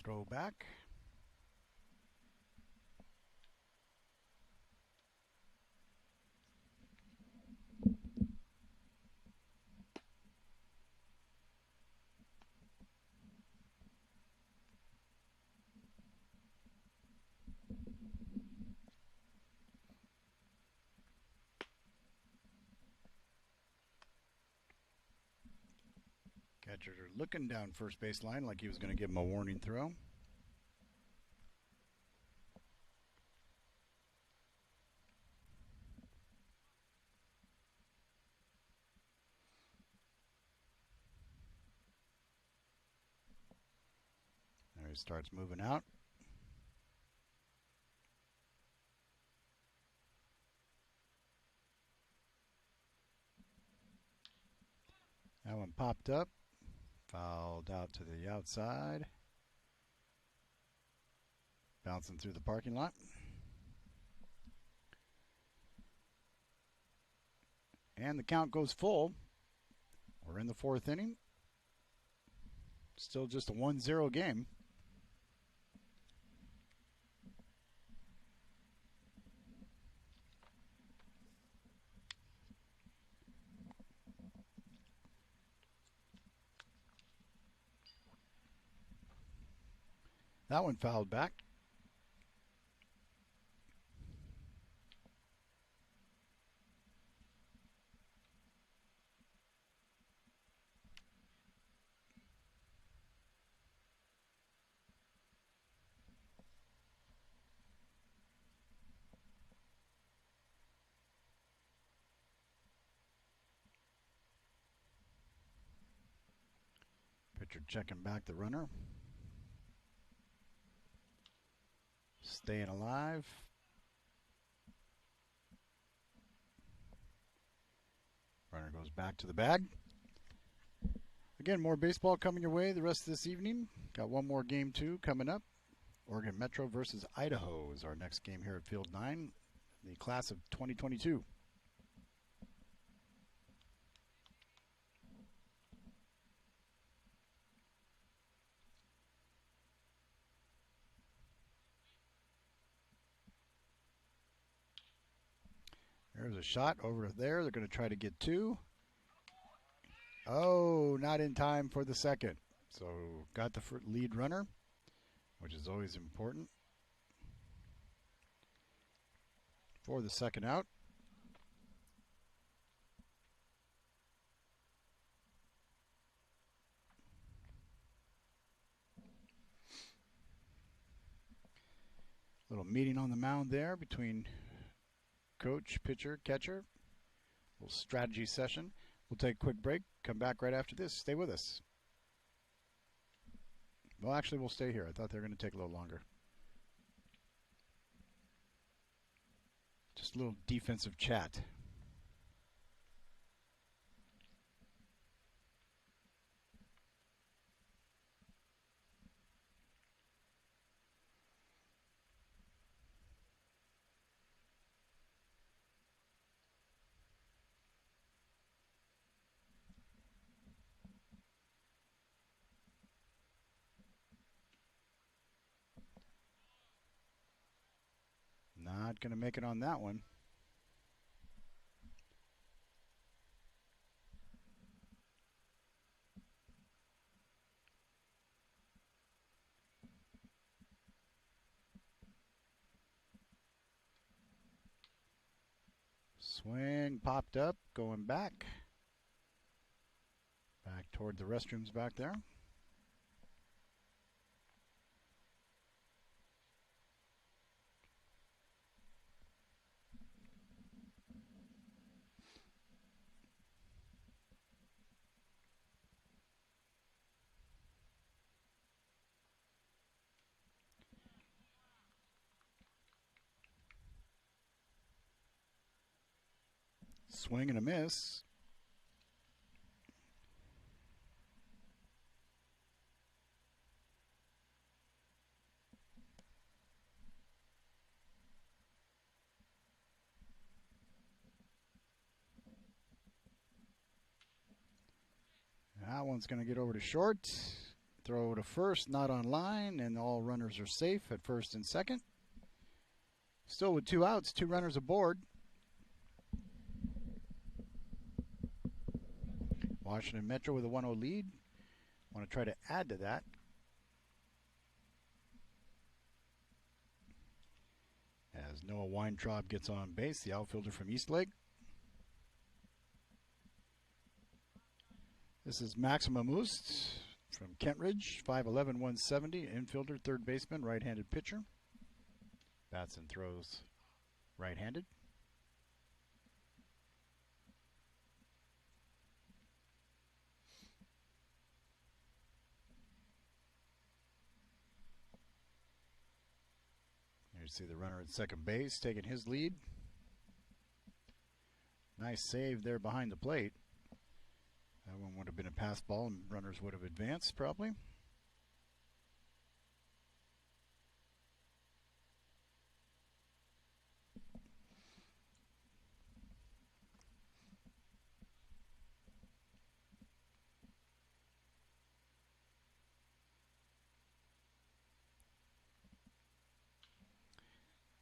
Throw back. Catcher looking down first base line like he was going to give him a warning throw. There he starts moving out. That one popped up. Fouled out to the outside. Bouncing through the parking lot. And the count goes full. We're in the fourth inning. Still just a 1-0 game. That one fouled back. Pitcher checking back the runner. Staying alive. Runner goes back to the bag. Again, more baseball coming your way the rest of this evening. Got one more game 2 coming up. Oregon Metro versus Idaho is our next game here at Field 9, the class of 2022. There's a shot over there. They're going to try to get 2. Oh, not in time for the second. So got the lead runner, which is always important for the second out. Little meeting on the mound there between coach, pitcher, catcher. Little strategy session. We'll take a quick break. Come back right after this. Stay with us. Well, actually, we'll stay here. I thought they were going to take a little longer. Just a little defensive chat. Not going to make it on that one. Swing popped up, going back. Back toward the restrooms back there. Swing and a miss. That one's going to get over to short. Throw to first, not on line, and all runners are safe at first and second. Still with 2 outs, 2 runners aboard. Washington Metro with a 1-0 lead. Want to try to add to that. As Noah Weintraub gets on base, the outfielder from Eastlake. This is Maximum Oost from Kentridge, 5'11", 170, infielder, third baseman, right-handed pitcher. Bats and throws right-handed. You see the runner at second base taking his lead. Nice save there behind the plate. That one would have been a pass ball and runners would have advanced probably.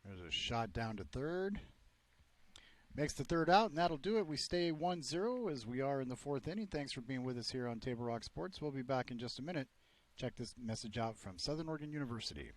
There's a shot down to third. Makes the third out, and that'll do it. We stay 1-0 as we are in the 4th inning. Thanks for being with us here on Table Rock Sports. We'll be back in just a minute. Check this message out from Southern Oregon University.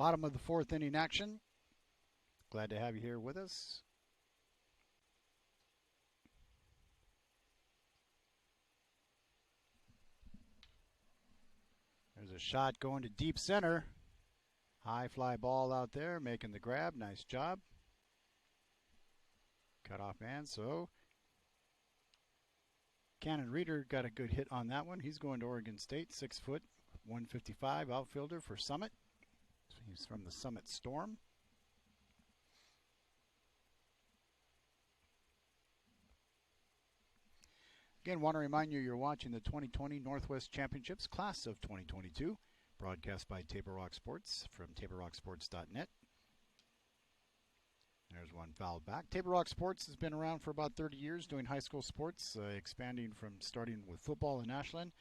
Bottom of the fourth inning action. Glad to have you here with us. There's a shot going to deep center. High fly ball out there, making the grab. Nice job. Cut off man. So Cannon Reeder got a good hit on that one. He's going to Oregon State. 6 foot, 155 outfielder for Summit. He's from the Summit Storm. Again, want to remind you you're watching the 2020 Northwest Championships Class of 2022, broadcast by Table Rock Sports from tablerocksports.net. There's one fouled back. Table Rock Sports has been around for about 30 years doing high school sports, expanding from starting with football in Ashland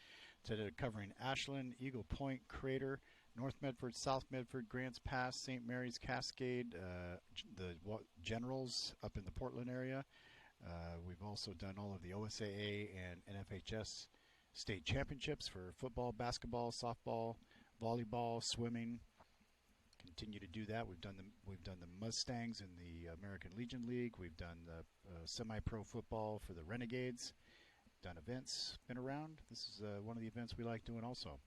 to covering Ashland, Eagle Point, Crater, North Medford, South Medford, Grants Pass, St. Mary's, Cascade, the Generals up in the Portland area. We've also done all of the OSAA and NFHS state championships for football, basketball, softball, volleyball, swimming. Continue to do that. We've done the Mustangs in the American Legion League. We've done the semi-pro football for the Renegades. Done events, been around. This is one of the events we like doing also.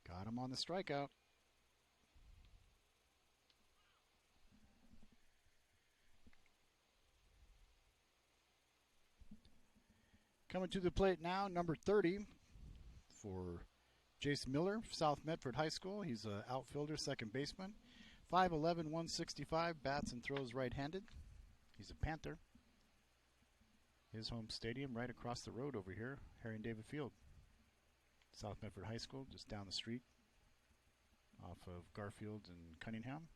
Got him on the strikeout. Coming to the plate now, number 30 for Jason Miller, South Medford High School. He's an outfielder, second baseman. 5'11", 165, bats and throws right-handed. He's a Panther. His home stadium right across the road over here, Harry and David Field. South Medford High School, just down the street off of Garfield and Cunningham.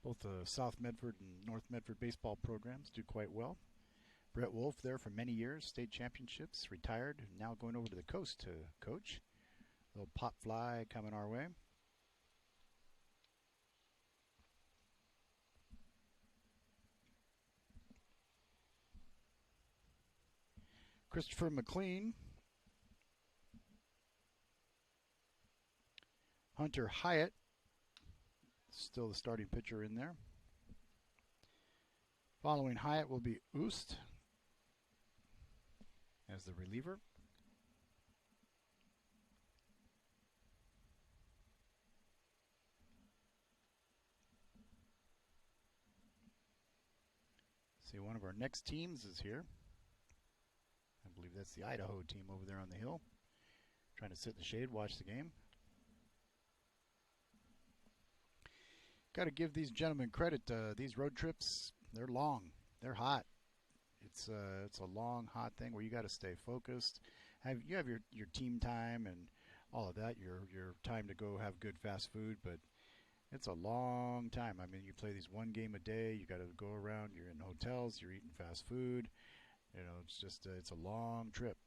Both the South Medford and North Medford baseball programs do quite well. Brett Wolf there for many years, state championships, retired, now going over to the coast to coach. A little pop fly coming our way. Christopher McLean, Hunter Hyatt, still the starting pitcher in there. Following Hyatt will be Oost as the reliever. See, one of our next teams is here. I believe that's the Idaho team over there on the hill. Trying to sit in the shade, watch the game. Got to give these gentlemen credit. These road trips, they're long. They're hot. It's a long, hot thing where you got to stay focused. You have your team time and all of that, your time to go have good fast food, but it's a long time. I mean, you play these one game a day. You got to go around. You're in hotels. You're eating fast food. You know, it's just it's a long trip,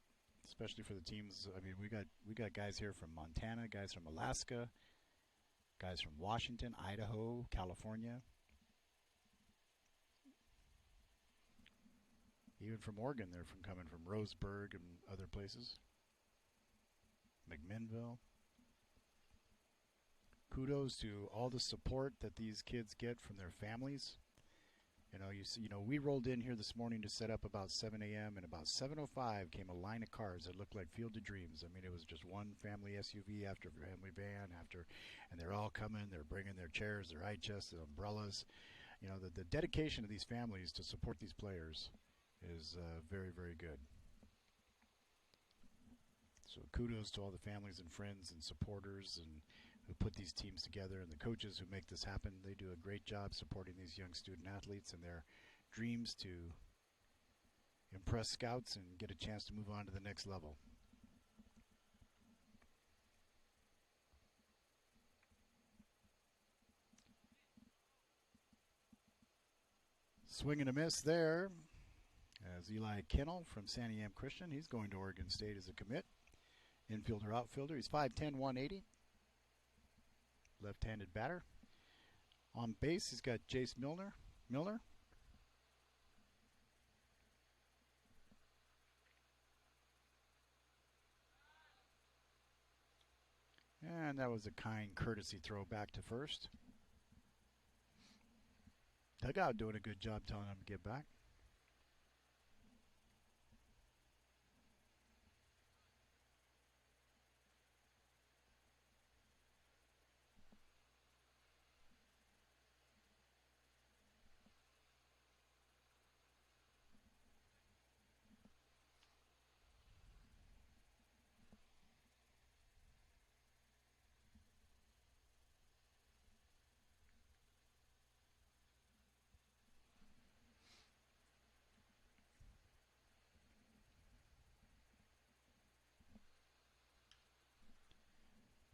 especially for the teams. I mean, we got guys here from Montana, guys from Alaska, guys from Washington, Idaho, California, even from Oregon. They're coming from Roseburg and other places, McMinnville. Kudos to all the support that these kids get from their families. You know, we rolled in here this morning to set up about 7 a.m. and about 7:05 came a line of cars that looked like Field of Dreams. I mean, it was just one family SUV after family van and they're all coming. They're bringing their chairs, their high chests, their umbrellas. You know, the dedication of these families to support these players is very, very good. So kudos to all the families and friends and supporters and who put these teams together, and the coaches who make this happen. They do a great job supporting these young student athletes and their dreams to impress scouts and get a chance to move on to the next level. Swing and a miss there as Eli Kennel from Santiam Christian. He's going to Oregon State as a commit. Infielder, outfielder. He's 5'10", 180. left-handed batter. On base, he's got Jace Milner. And that was a kind courtesy throw back to first. Dugout doing a good job telling him to get back.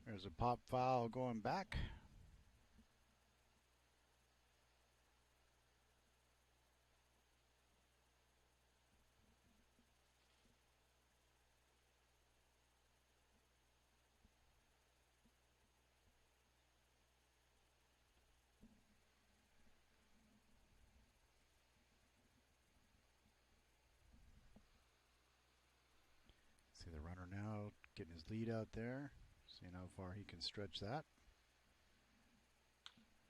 There's a pop foul going back. See the runner now getting his lead out there. Seeing how far he can stretch that.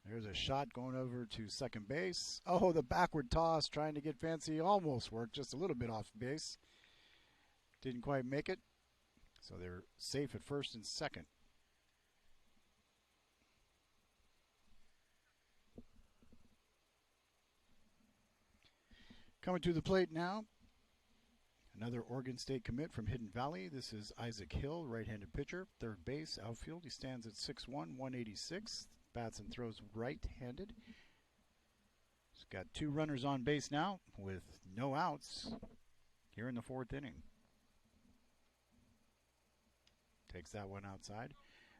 There's a shot going over to second base. Oh, the backward toss trying to get fancy. Almost worked just a little bit off base. Didn't quite make it. So they're safe at first and second. Coming to the plate now. Another Oregon State commit from Hidden Valley. This is Isaac Hill, right-handed pitcher, third base, outfield. He stands at 6'1", 186. Bats and throws right-handed. He's got 2 runners on base now with no outs here in the 4th inning. Takes that one outside.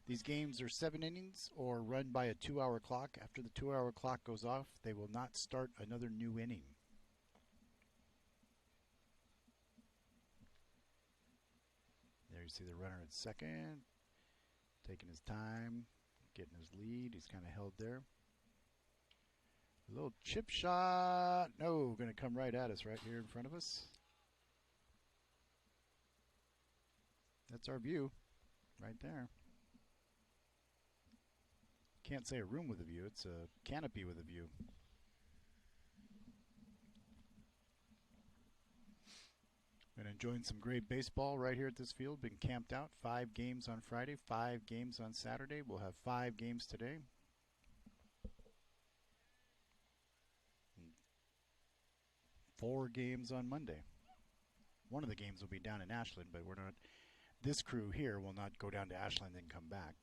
These games are 7 innings or run by a 2-hour clock. After the 2-hour clock goes off, they will not start another new inning. There you see the runner at second, taking his time, getting his lead. He's kind of held there. A little chip shot. No, going to come right at us right here in front of us. That's our view right there. Can't say a room with a view. It's a canopy with a view. Been enjoying some great baseball right here at this field. Been camped out. 5 games on Friday, 5 games on Saturday. We'll have 5 games today. 4 games on Monday. One of the games will be down in Ashland, but we're not. This crew here will not go down to Ashland and come back.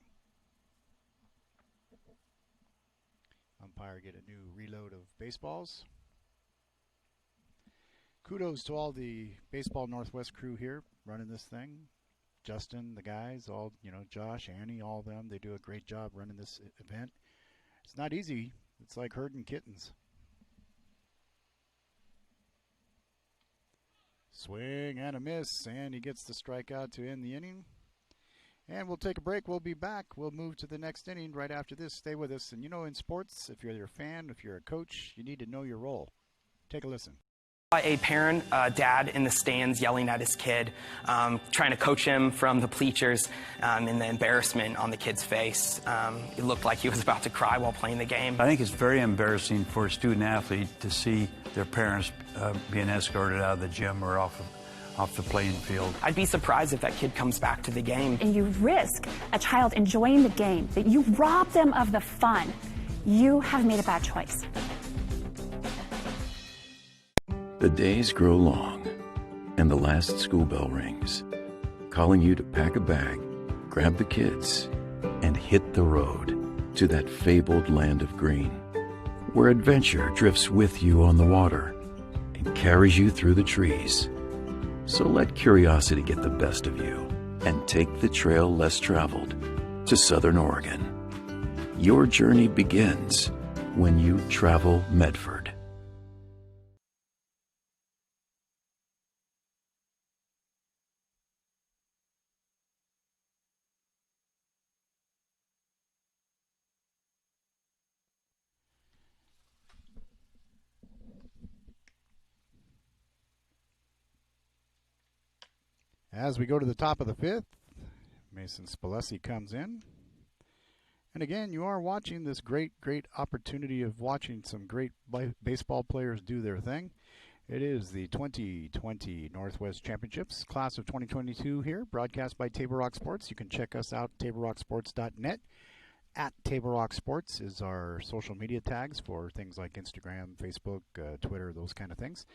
Umpire get a new reload of baseballs. Kudos to all the Baseball Northwest crew here running this thing. Justin, the guys, all, Josh, Annie, all of them. They do a great job running this event. It's not easy. It's like herding kittens. Swing and a miss, and he gets the strikeout to end the inning. And we'll take a break. We'll be back. We'll move to the next inning right after this. Stay with us. And in sports, if you're a fan, if you're a coach, you need to know your role. Take a listen. A parent, dad in the stands yelling at his kid, trying to coach him from the bleachers, and the embarrassment on the kid's face. It looked like he was about to cry while playing the game. I think it's very embarrassing for a student athlete to see their parents being escorted out of the gym or off the playing field. I'd be surprised if that kid comes back to the game. And you risk a child enjoying the game, that you rob them of the fun. You have made a bad choice. The days grow long, and the last school bell rings, calling you to pack a bag, grab the kids, and hit the road to that fabled land of green, where adventure drifts with you on the water and carries you through the trees. So let curiosity get the best of you and take the trail less traveled to Southern Oregon. Your journey begins when you travel Medford. As we go to the top of the fifth, Mason Spalesi comes in. And again, you are watching this great opportunity of watching some great baseball players do their thing. It is the 2020 Northwest Championships, class of 2022 here, broadcast by Table Rock Sports. You can check us out, tablerocksports.net. At Table Rock Sports is our social media tags for things like Instagram, Facebook, Twitter, those kind of things.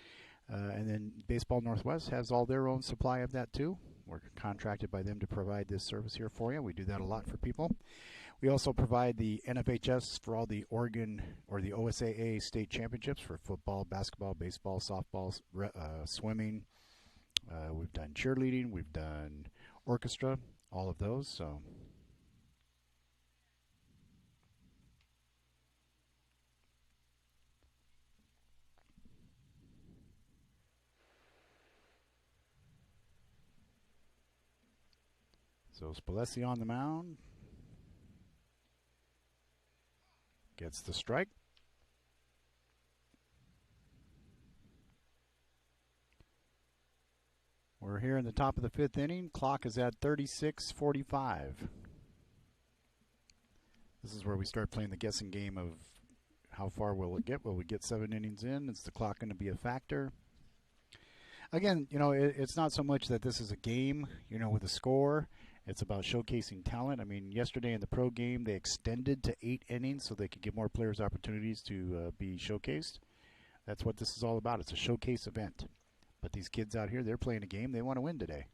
And then Baseball Northwest has all their own supply of that too. We're contracted by them to provide this service here for you. We do that a lot for people. We also provide the NFHS for all the Oregon or the OSAA state championships for football, basketball, baseball, softball, swimming. We've done cheerleading. We've done orchestra, all of those. So Spalesi on the mound. Gets the strike. We're here in the top of the fifth inning. Clock is at 36:45. This is where we start playing the guessing game of how far will it get. Will we get 7 innings in? Is the clock going to be a factor? Again, it's not so much that this is a game, with a score. It's about showcasing talent. I mean, yesterday in the pro game, they extended to 8 innings so they could give more players opportunities to be showcased. That's what this is all about. It's a showcase event. But these kids out here, they're playing a game. They want to win today.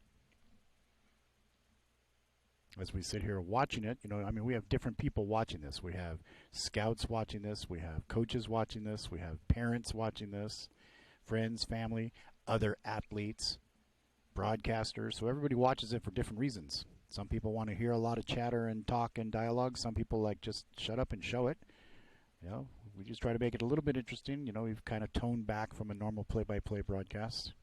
As we sit here watching it, we have different people watching this. We have scouts watching this. We have coaches watching this. We have parents watching this, friends, family, other athletes, broadcasters. So everybody watches it for different reasons. Some people want to hear a lot of chatter and talk and dialogue. Some people like just shut up and show it. We just try to make it a little bit interesting. We've kind of toned back from a normal play-by-play broadcast.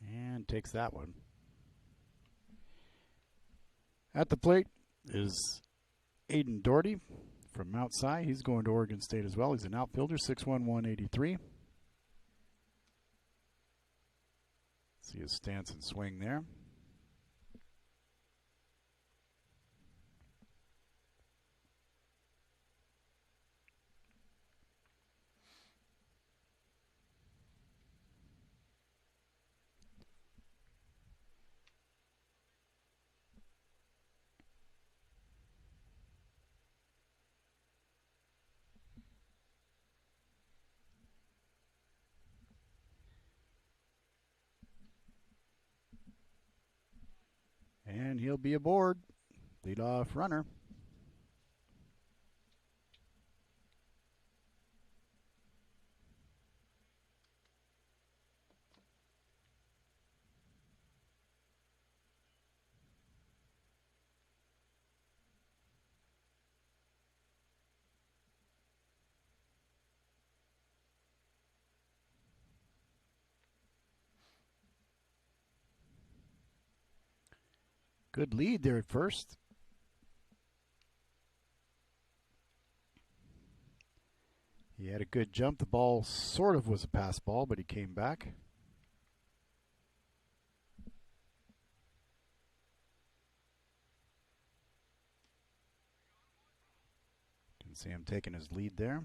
And takes that one. At the plate is Aiden Doherty from Mount Si. He's going to Oregon State as well. He's an outfielder, 6'1", 183. See his stance and swing there. And he'll be aboard. Leadoff runner. Good lead there at first. He had a good jump. The ball sort of was a pass ball, but he came back. Can see him taking his lead there.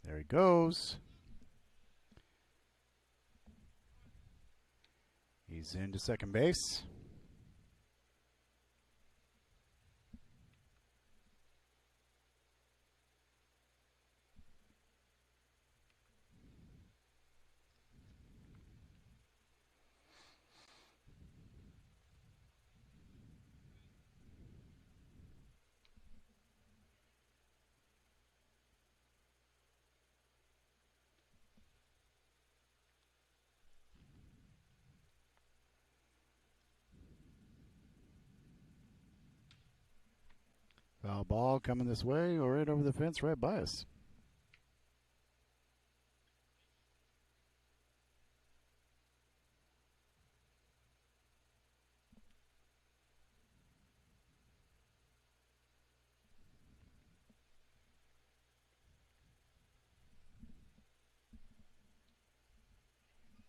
There he goes. He's into second base. Foul ball coming this way or right over the fence right by us.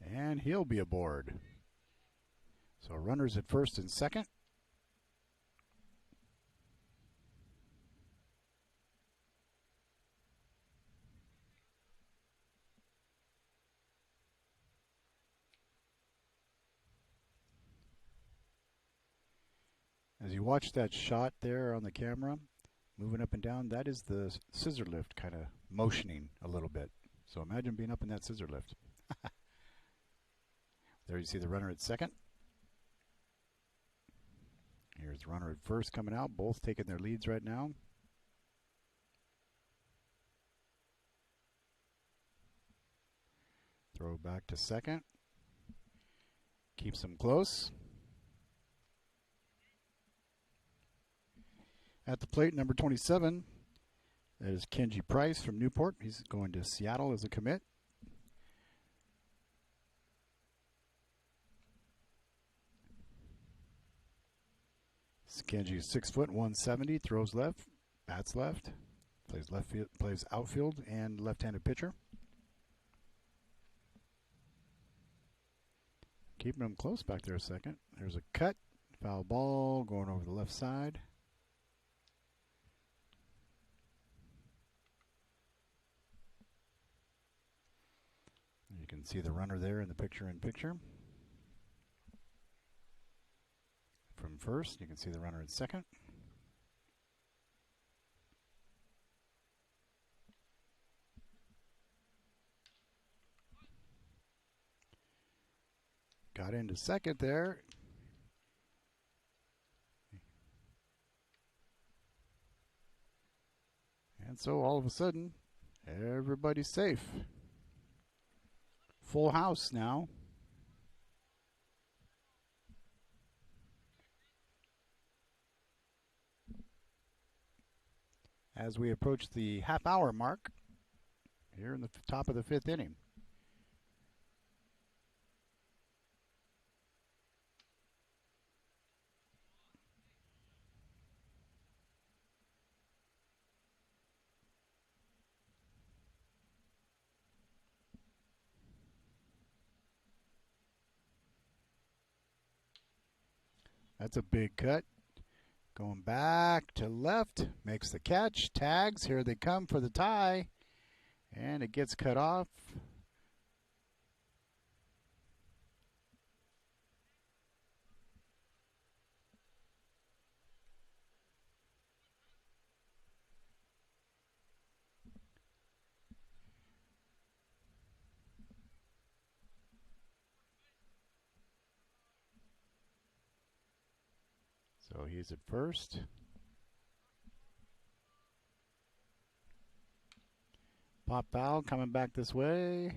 And he'll be aboard. So runners at first and second. As you watch that shot there on the camera, moving up and down, that is the scissor lift kind of motioning a little bit. So imagine being up in that scissor lift. There you see the runner at second. Here's the runner at first coming out, both taking their leads right now. Throw back to second. Keeps them close. At the plate, number 27, that is Kenji Price from Newport. He's going to Seattle as a commit. Kenji's 6 foot, 170, throws left, bats left, plays outfield and left-handed pitcher. Keeping him close back there a second. There's a cut, foul ball going over the left side. You can see the runner there in the picture-in-picture. From first, you can see the runner at second. Got into second there. And so all of a sudden, everybody's safe. Full house now. As we approach the half-hour mark here in the top of the fifth inning. That's a big cut. Going back to left, makes the catch, tags, here they come for the tie, and it gets cut off. So he's at first. Pop foul coming back this way.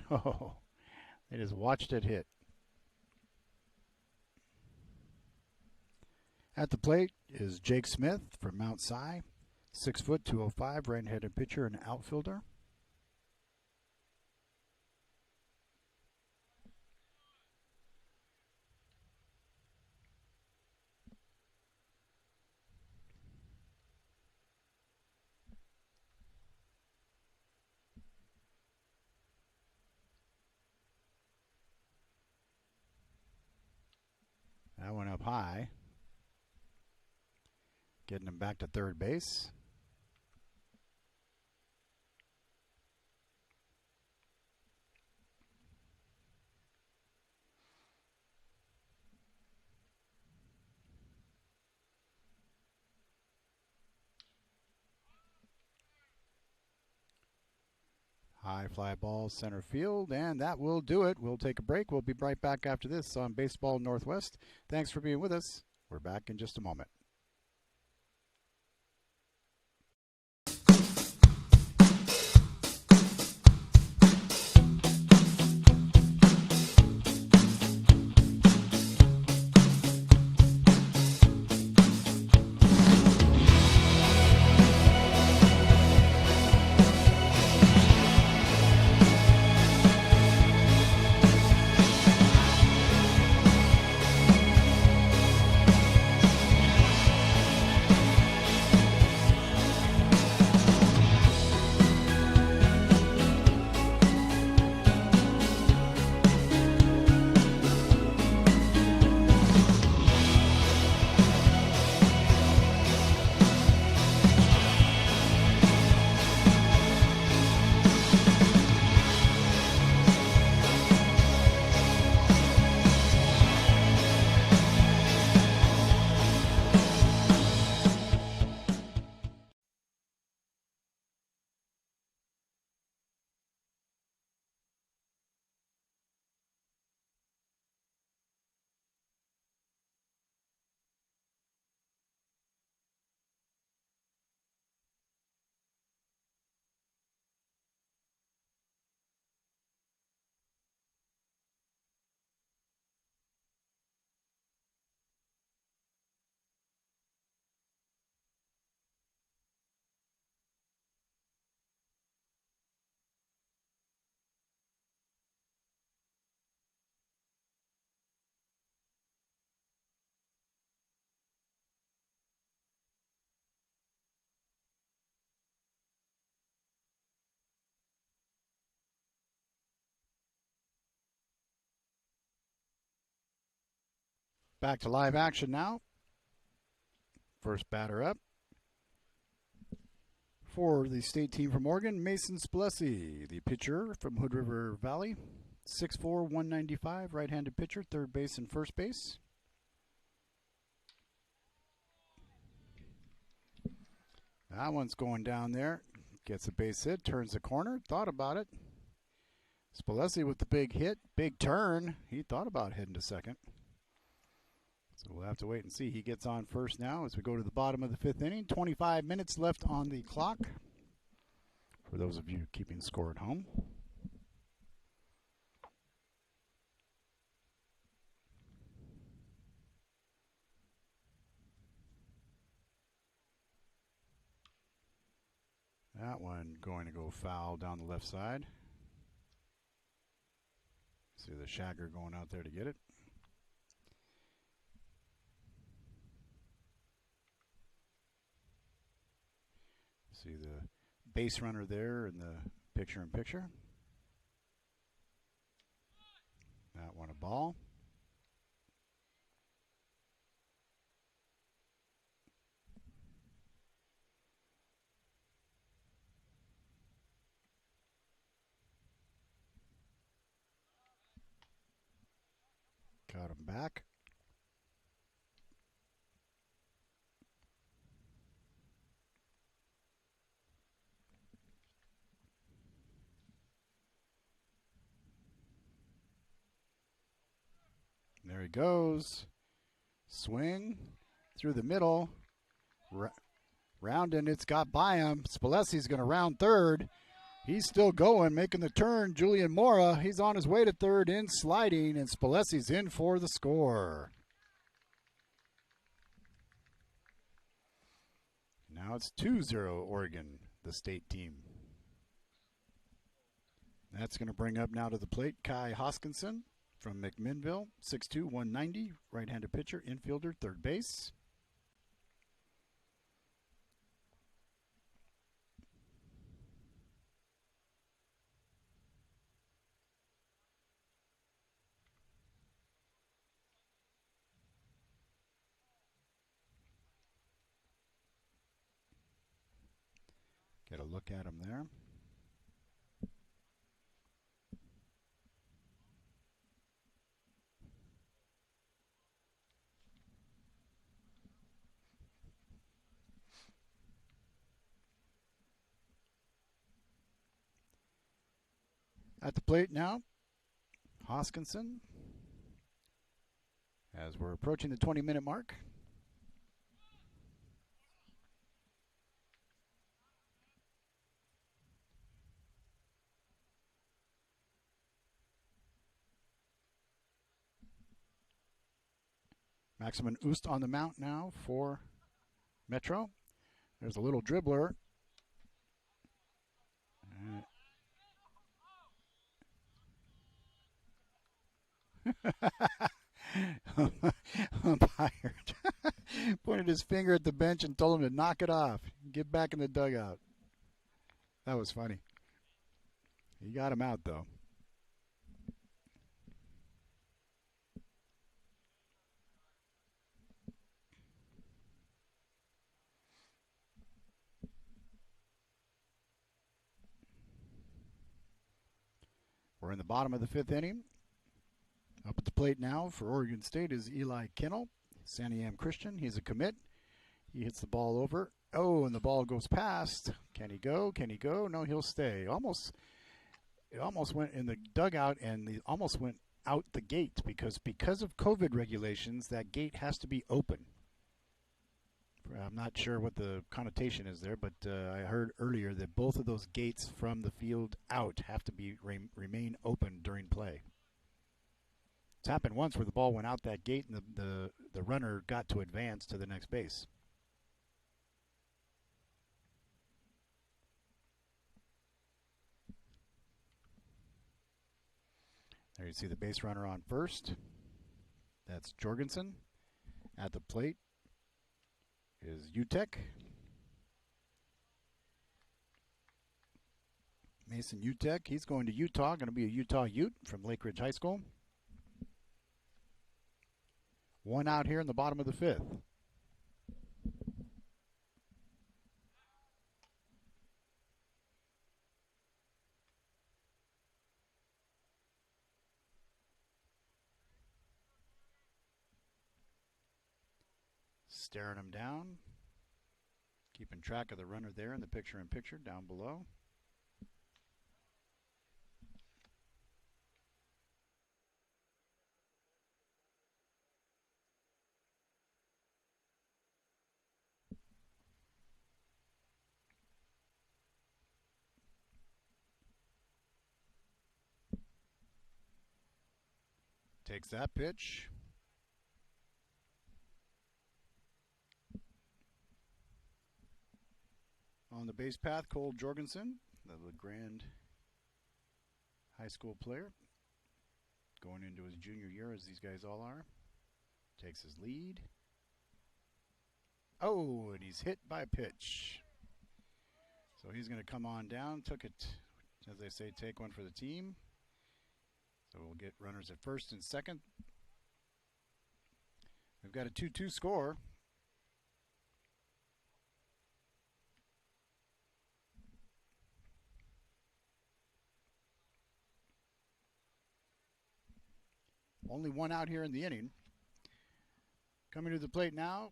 Oh, they just watched it hit. At the plate is Jake Smith from Mount Si, 6 foot, 205, right-handed pitcher and outfielder. That went up high. Getting him back to third base. High fly ball center field, and that will do it. We'll take a break. We'll be right back after this on Baseball Northwest. Thanks for being with us. We're back in just a moment. Back to live action now. First batter up for the state team from Oregon, Mason Spilessi, the pitcher from Hood River Valley. 6'4", 195, right-handed pitcher, third base and first base. That one's going down there. Gets a base hit, turns the corner, thought about it. Spilessi with the big hit, big turn. He thought about heading to second. So we'll have to wait and see. He gets on first now as we go to the bottom of the fifth inning. 25 minutes left on the clock for those of you keeping score at home. That one going to go foul down the left side. See the shagger going out there to get it. See the base runner there in the picture-in-picture. That one a ball. Got him back. There he goes. Swing through the middle. Rounding, it's got by him. Spilessi's going to round third. He's still going, making the turn. Julian Mora, he's on his way to third in sliding, and Spilessi's in for the score. Now it's 2-0 Oregon, the state team. That's going to bring up now to the plate Kai Hoskinson from McMinnville, 6'2", 190, right-handed pitcher, infielder, third base. Get a look at him there. At the plate now, Hoskinson, as we're approaching the 20-minute mark. Maximin Oost on the mount now for Metro. There's a little dribbler. Umpire pointed his finger at the bench and told him to knock it off. Get back in the dugout. That was funny. He got him out, though. We're in the bottom of the fifth inning. Up at the plate now for Oregon State is Eli Kinnell, Santiam Christian. He's a commit. He hits the ball over. Oh, and the ball goes past. Can he go? Can he go? No, he'll stay. It almost went in the dugout and almost went out the gate because of COVID regulations, that gate has to be open. I'm not sure what the connotation is there, but I heard earlier that both of those gates from the field out have to be remain open during play. It's happened once where the ball went out that gate and the runner got to advance to the next base. There you see the base runner on first. That's Jorgensen. At the plate is Utek. Mason Utek. He's going to Utah, going to be a Utah Ute from Lake Ridge High School. One out here in the bottom of the fifth. Staring him down. Keeping track of the runner there in the picture-in-picture down below. Takes that pitch. On the base path, Cole Jorgensen, the Grand high school player, going into his junior year, as these guys all are. Takes his lead. Oh, and he's hit by a pitch. So he's going to come on down. Took it, as they say, take one for the team. So we'll get runners at first and second. We've got a 2-2 score. Only one out here in the inning. Coming to the plate now,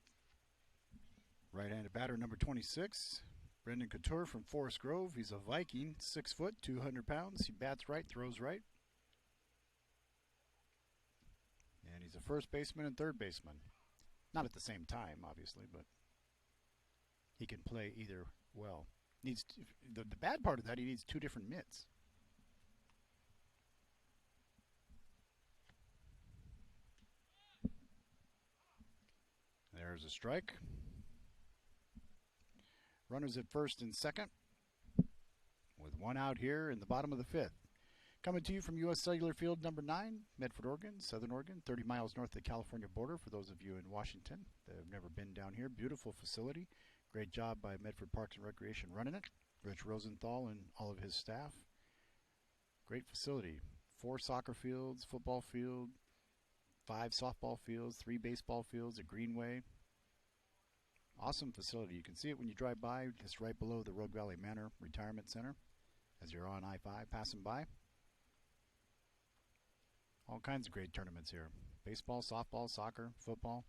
right-handed batter number 26, Brendan Couture from Forest Grove. He's a Viking, 6 foot, 200 pounds. He bats right, throws right. And he's a first baseman and third baseman. Not at the same time, obviously, but he can play either well. Needs the bad part of that, he needs 2 different mitts. There's a strike. Runners at first and second, with one out here in the bottom of the fifth. Coming to you from U.S. Cellular Field number 9, Medford, Oregon, Southern Oregon, 30 miles north of the California border for those of you in Washington that have never been down here. Beautiful facility. Great job by Medford Parks and Recreation running it. Rich Rosenthal and all of his staff. Great facility. 4 soccer fields, football field, 5 softball fields, 3 baseball fields, a greenway. Awesome facility. You can see it when you drive by, just right below the Rogue Valley Manor Retirement Center as you're on I-5 passing by. All kinds of great tournaments here. Baseball, softball, soccer, football.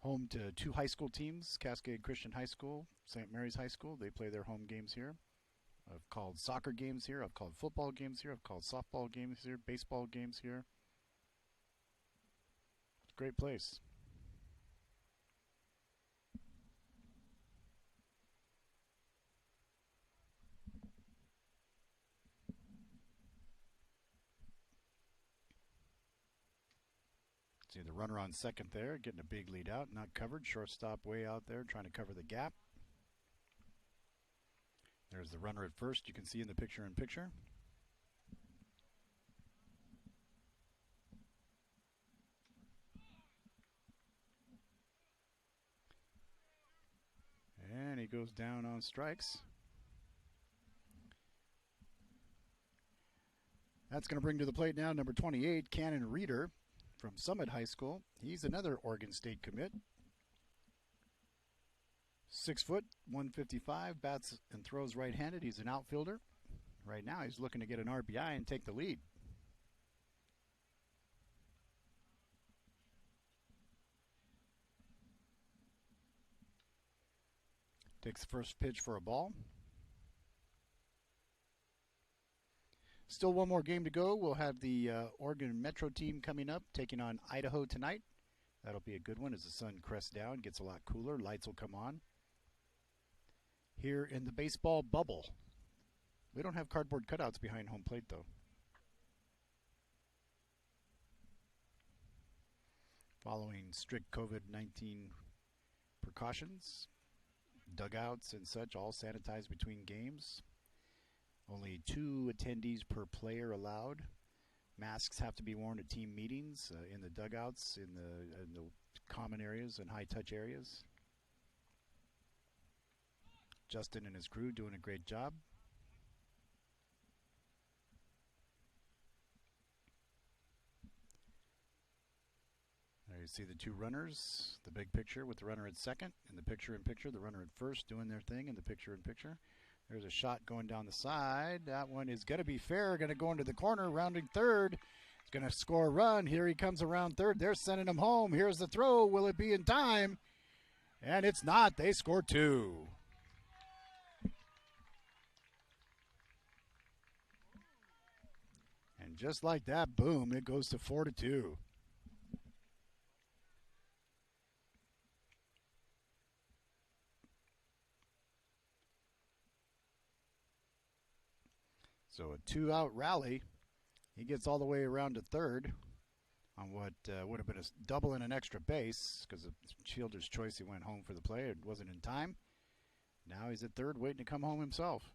Home to 2 high school teams, Cascade Christian High School, St. Mary's High School. They play their home games here. I've called soccer games here. I've called football games here. I've called softball games here, baseball games here. It's a great place. See the runner on second there, getting a big lead out, not covered. Shortstop way out there, trying to cover the gap. There's the runner at first, you can see in the picture-in-picture. And he goes down on strikes. That's going to bring to the plate now number 28, Cannon Reeder from Summit High School. He's another Oregon State commit. 6 foot, 155, bats and throws right-handed. He's an outfielder. Right now he's looking to get an RBI and take the lead. Takes the first pitch for a ball. Still one more game to go. We'll have the Oregon Metro team coming up, taking on Idaho tonight. That'll be a good one as the sun crests down, gets a lot cooler, lights will come on. Here in the baseball bubble. We don't have cardboard cutouts behind home plate, though. Following strict COVID-19 precautions, dugouts and such all sanitized between games. Only 2 attendees per player allowed. Masks have to be worn at team meetings, in the dugouts, in the common areas and high-touch areas. Justin and his crew doing a great job. There You see the two runners, the big picture with the runner at second, and the picture-in-picture, the runner at first doing their thing in the picture-in-picture. There's a shot going down the side. That one is going to be fair, going to go into the corner, rounding third. He's going to score a run. Here he comes around third. They're sending him home. Here's the throw. Will it be in time? And it's not. They score two. And just like that, boom, it goes to 4-2. So a two-out rally. He gets all the way around to third on what would have been a double and an extra base because of Shielder's choice. He went home for the play. It wasn't in time. Now he's at third waiting to come home himself.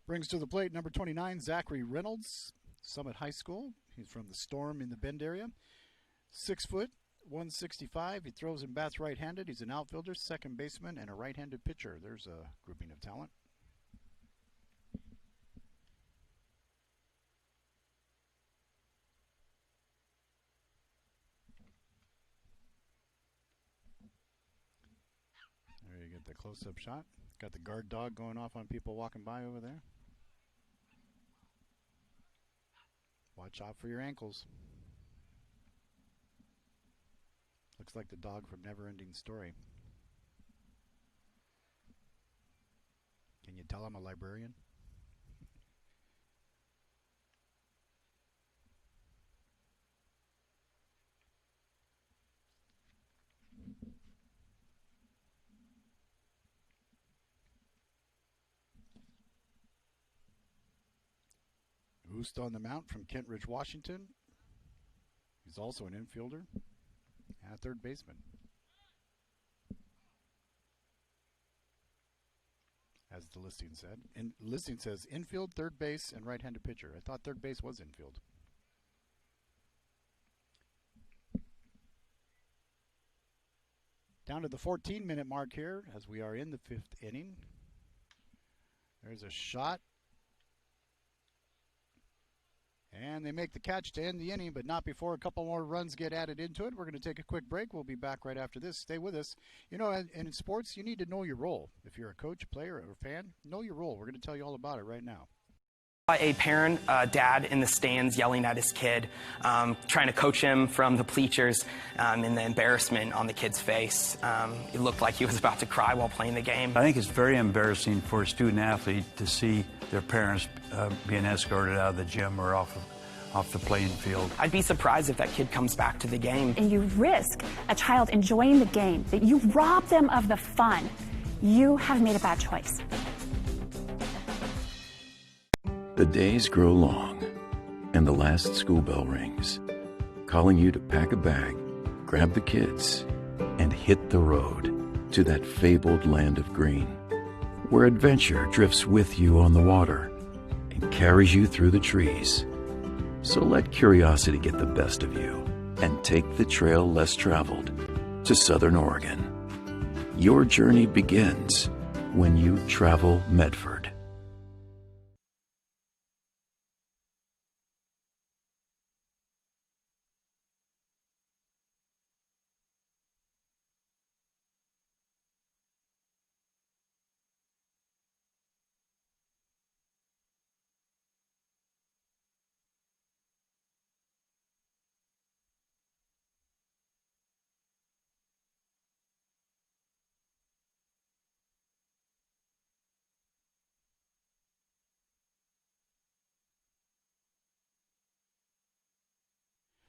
Brings to the plate number 29, Zachary Reynolds, Summit High School. He's from the Storm in the Bend area. 6 foot, 165. He throws and bats right-handed. He's an outfielder, second baseman, and a right-handed pitcher. There's a grouping of talent. There you get the close-up shot. Got the guard dog going off on people walking by over there. Watch out for your ankles. Looks like the dog from Neverending Story. Can you tell I'm a librarian? Oost on the mount from Kent Ridge, Washington. He's also an infielder and a third baseman. As the listing said. And listing says infield, third base, and right-handed pitcher. I thought third base was infield. Down to the 14-minute mark here as we are in the 5th inning. There's a shot. And they make the catch to end the inning, but not before a couple more runs get added into it. We're going to take a quick break. We'll be back right after this. Stay with us. You know, and in sports, you need to know your role. If you're a coach, player, or a fan, know your role. We're going to tell you all about it right now. A parent, dad in the stands yelling at his kid, trying to coach him from the bleachers, and the embarrassment on the kid's face. It looked like he was about to cry while playing the game. I think it's very embarrassing for a student athlete to see their parents being escorted out of the gym or off the playing field. I'd be surprised if that kid comes back to the game. And you risk a child enjoying the game, that you rob them of the fun. You have made a bad choice. The days grow long, and the last school bell rings, calling you to pack a bag, grab the kids, and hit the road to that fabled land of green, where adventure drifts with you on the water and carries you through the trees. So let curiosity get the best of you and take the trail less traveled to Southern Oregon. Your journey begins when you travel Medford.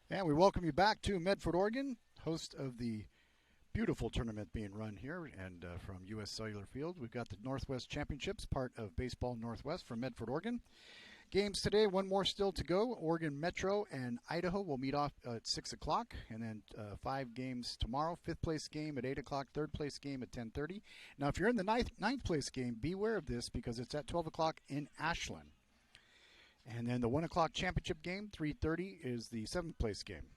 And we welcome you back to Medford, Oregon, host of the beautiful tournament being run here. And from U.S. Cellular Field, we've got the Northwest Championships, part of Baseball Northwest from Medford, Oregon. Games today, one more still to go. Oregon Metro and Idaho will meet off at 6 o'clock. And then 5 games tomorrow. 5th place game at 8 o'clock. 3rd place game at 10:30. Now, if you're in the 9th place game, beware of this because it's at 12 o'clock in Ashland. And then the 1 o'clock championship game, 3:30, is the 7th place game.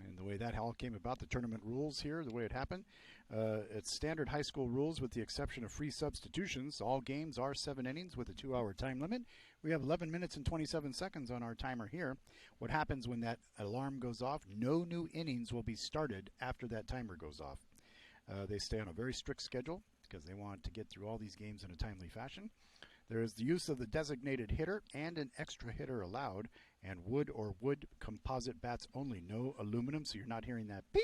And the way that all came about, the tournament rules here, the way it happened, it's standard high school rules with the exception of free substitutions. All games are 7 innings with a 2-hour time limit. We have 11 minutes and 27 seconds on our timer here. What happens when that alarm goes off? No new innings will be started after that timer goes off. They stay on a very strict schedule because they want to get through all these games in a timely fashion. There is the use of the designated hitter and an extra hitter allowed, and wood or wood composite bats only, no aluminum, so you're not hearing that ping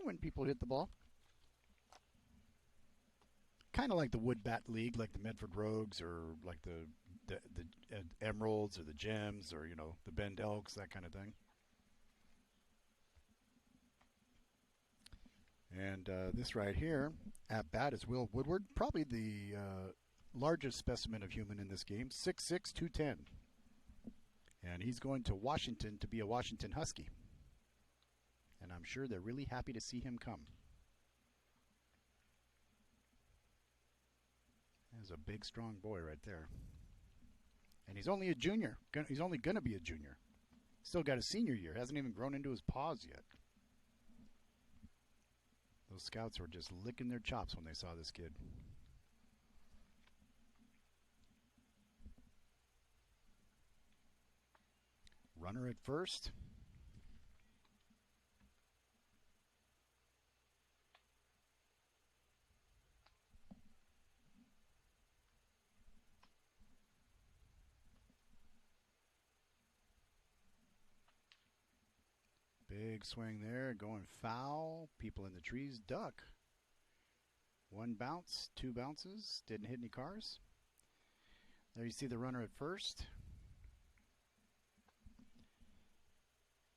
when people hit the ball. Kind of like the wood bat league, like the Medford Rogues or like the Emeralds or the Gems or, the Bend Elks, that kind of thing. And this right here, at bat, is Will Woodward, probably the largest specimen of human in this game, 6'6", 210. And he's going to Washington to be a Washington Husky. And I'm sure they're really happy to see him come. There's a big, strong boy right there. And he's only a junior. He's only going to be a junior. Still got a senior year. Hasn't even grown into his paws yet. Those scouts were just licking their chops when they saw this kid. Runner at first. Big swing there, going foul. People in the trees duck. 1 bounce, 2 bounces. Didn't hit any cars. There you see the runner at first.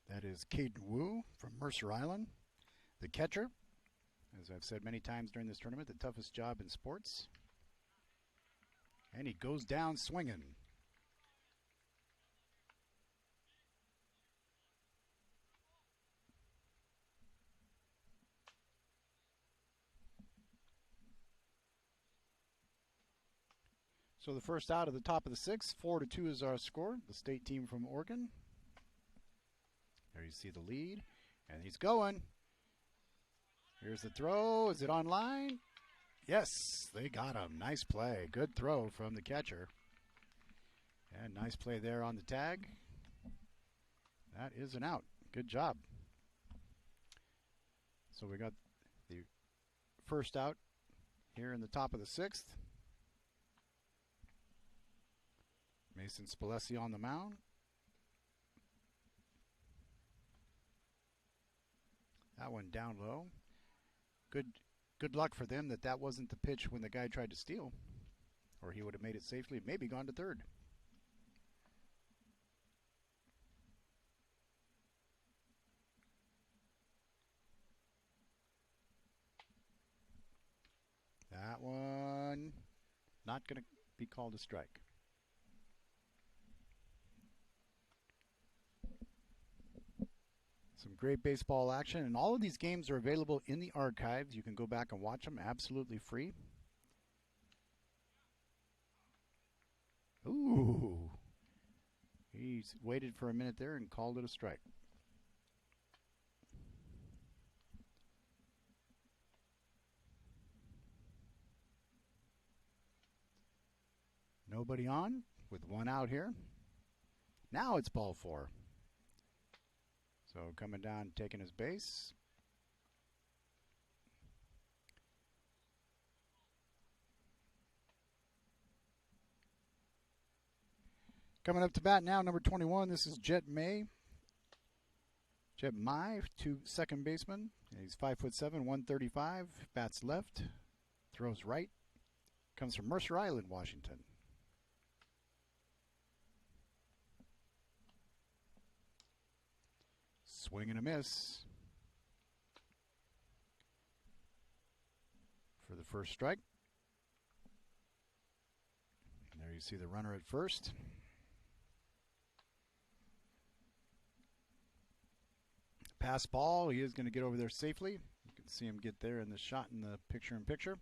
That is Caden Wu from Mercer Island. The catcher, as I've said many times during this tournament, the toughest job in sports. And he goes down swinging. So the first out of the top of the 6th, 4-2 is our score. The state team from Oregon. There you see the lead, and he's going. Here's the throw. Is it on line? Yes, they got him. Nice play. Good throw from the catcher. And nice play there on the tag. That is an out. Good job. So we got the first out here in the top of the 6th. Mason Spalesi on the mound. That one down low. Good luck for them that wasn't the pitch when the guy tried to steal, or he would have made it safely, maybe gone to third. That one not going to be called a strike. Some great baseball action, and all of these games are available in the archives. You can go back and watch them absolutely free. Ooh. He's waited for a minute there and called it a strike. Nobody on with 1 out here. Now it's ball 4. So coming down, taking his base. Coming up to bat now, number 21. This is Jet Mai, second baseman. He's 5'7", 135. Bats left, throws right. Comes from Mercer Island, Washington. Swing and a miss for the first strike. And there you see the runner at first. Pass ball. He is going to get over there safely. You can see him get there in the shot in the picture-in-picture.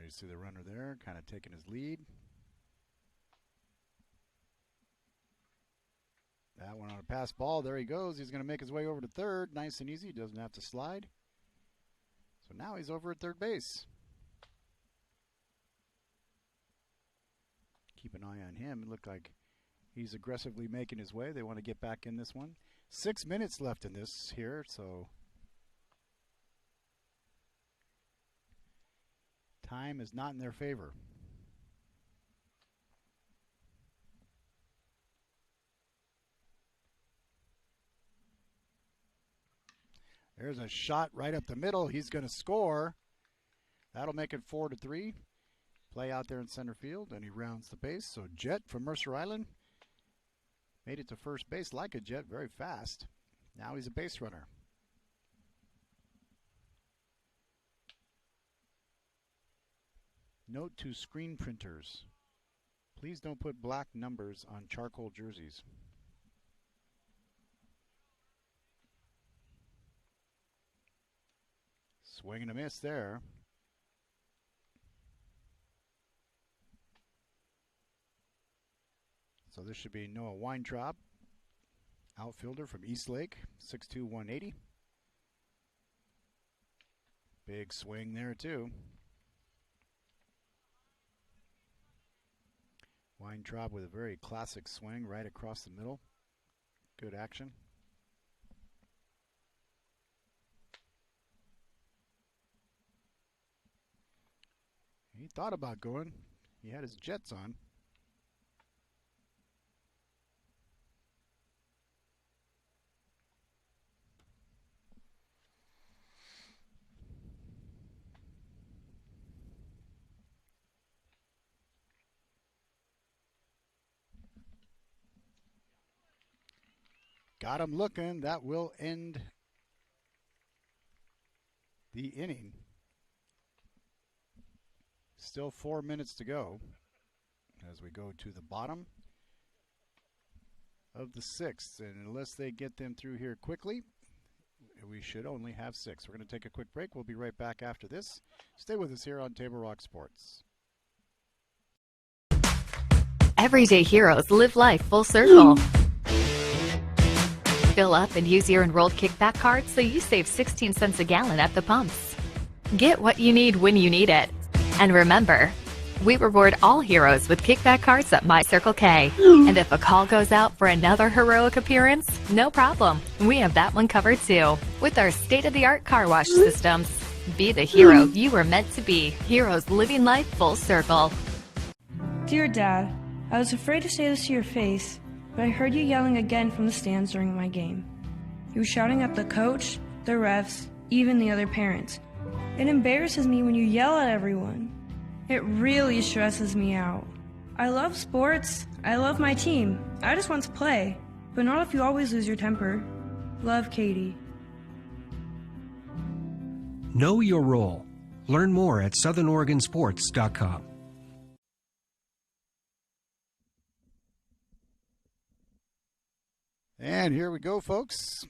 you see the runner there, kind of taking his lead. That one on a pass ball. There he goes. He's going to make his way over to third. Nice and easy. Doesn't have to slide. So now he's over at third base. Keep an eye on him. It looked like he's aggressively making his way. They want to get back in this one. 6 minutes left in this here, so time is not in their favor. There's a shot right up the middle. He's going to score. That'll make it 4-3. Play out there in center field, and he rounds the base. So Jet from Mercer Island made it to first base like a Jet, very fast. Now he's a base runner. Note to screen printers: please don't put black numbers on charcoal jerseys. Swing and a miss there. So this should be Noah Weintraub, outfielder from Eastlake, 6'2", 180. Big swing there too. Weintraub with a very classic swing right across the middle. Good action. He thought about going. He had his Jets on. Got him looking. That will end the inning. Still 4 minutes to go as we go to the bottom of the sixth. And unless they get them through here quickly, we should only have 6. We're going to take a quick break. We'll be right back after this. Stay with us here on Table Rock Sports. Everyday heroes live life full circle. Fill up and use your enrolled kickback card so you save 16 cents a gallon at the pumps. Get what you need when you need it. And remember, we reward all heroes with kickback cards at My Circle K. And if a call goes out for another heroic appearance, no problem. We have that one covered too. With our state-of-the-art car wash systems. Be the hero you were meant to be. Heroes living life full circle. Dear Dad, I was afraid to say this to your face, but I heard you yelling again from the stands during my game. You were shouting at the coach, the refs, even the other parents. It embarrasses me when you yell at everyone. It really stresses me out. I love sports. I love my team. I just want to play, but not if you always lose your temper. Love, Katie. Know your role. Learn more at southernoregonsports.com. And here we go, folks.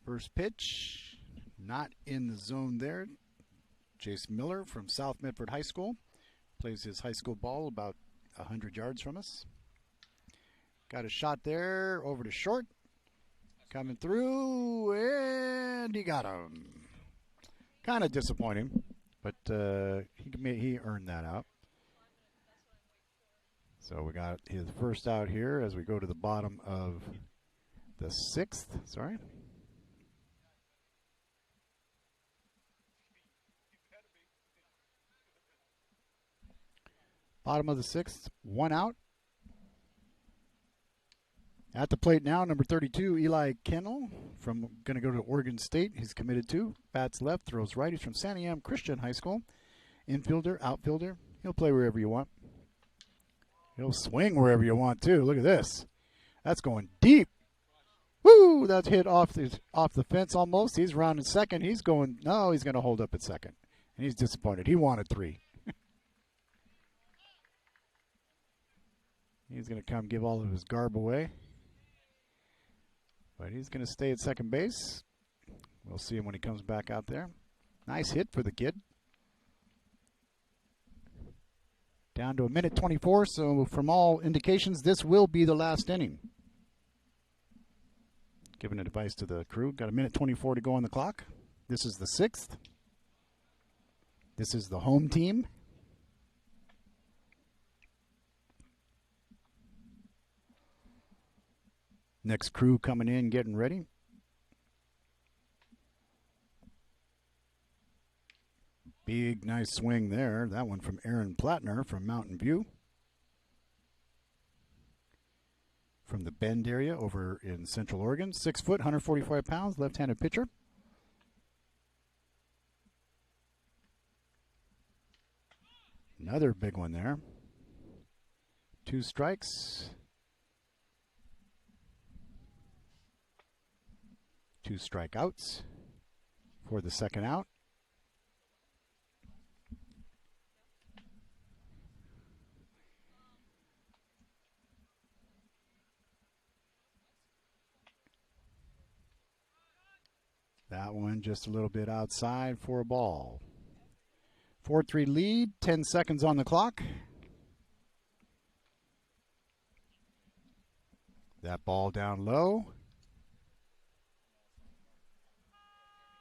First pitch, not in the zone there. Jace Miller from South Medford High School plays his high school ball about 100 yards from us. Got a shot there over to short. Coming through, and he got him. Kind of disappointing, but he earned that out. So we got his first out here as we go to the bottom of the sixth. Sorry. Bottom of the sixth, 1 out. At the plate now, number 32, Eli Kennel, from going to go to Oregon State. He's committed to. Bats left, throws right. He's from Santiam Christian High School. Infielder, outfielder. He'll play wherever you want. He'll swing wherever you want, too. Look at this. That's going deep. Woo! That's hit off the fence almost. He's rounding second. He's going, no, he's going to hold up at second. And he's disappointed. He wanted 3. He's going to come give all of his garb away. But he's going to stay at second base We'll see him when he comes back out there. Nice hit for the kid. Down to 1:24, so from all indications, this will be the last inning. Giving advice to the crew. Got 1:24 to go on the clock. This is the 6th. This is the home team. Next crew coming in, getting ready. Big, nice swing there. That one from Aaron Plattner from Mountain View. From the Bend area over in Central Oregon. 6 foot, 145 pounds, left-handed pitcher. Another big one there. 2 strikes. 2 strikeouts for the second out. That one just a little bit outside for a ball. 4-3 lead, 10 seconds on the clock. That ball down low.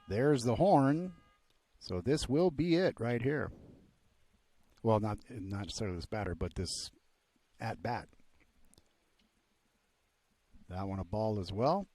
There's the horn. So this will be it right here. Well, not necessarily this batter, but this at bat. That one a ball as well.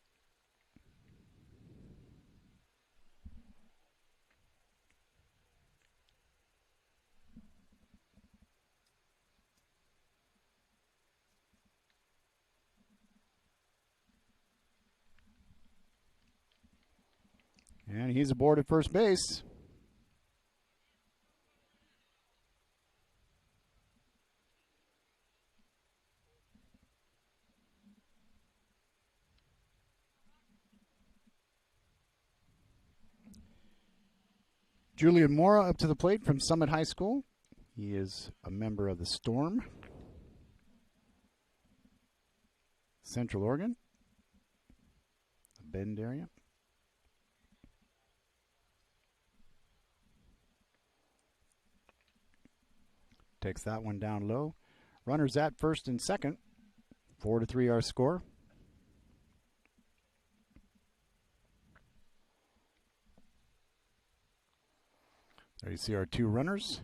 And he's aboard at first base. Julian Mora up to the plate from Summit High School. He is a member of the Storm. Central Oregon. The Bend area. Takes that one down low. Runners at first and second. 4-3 our score. There you see our 2 runners.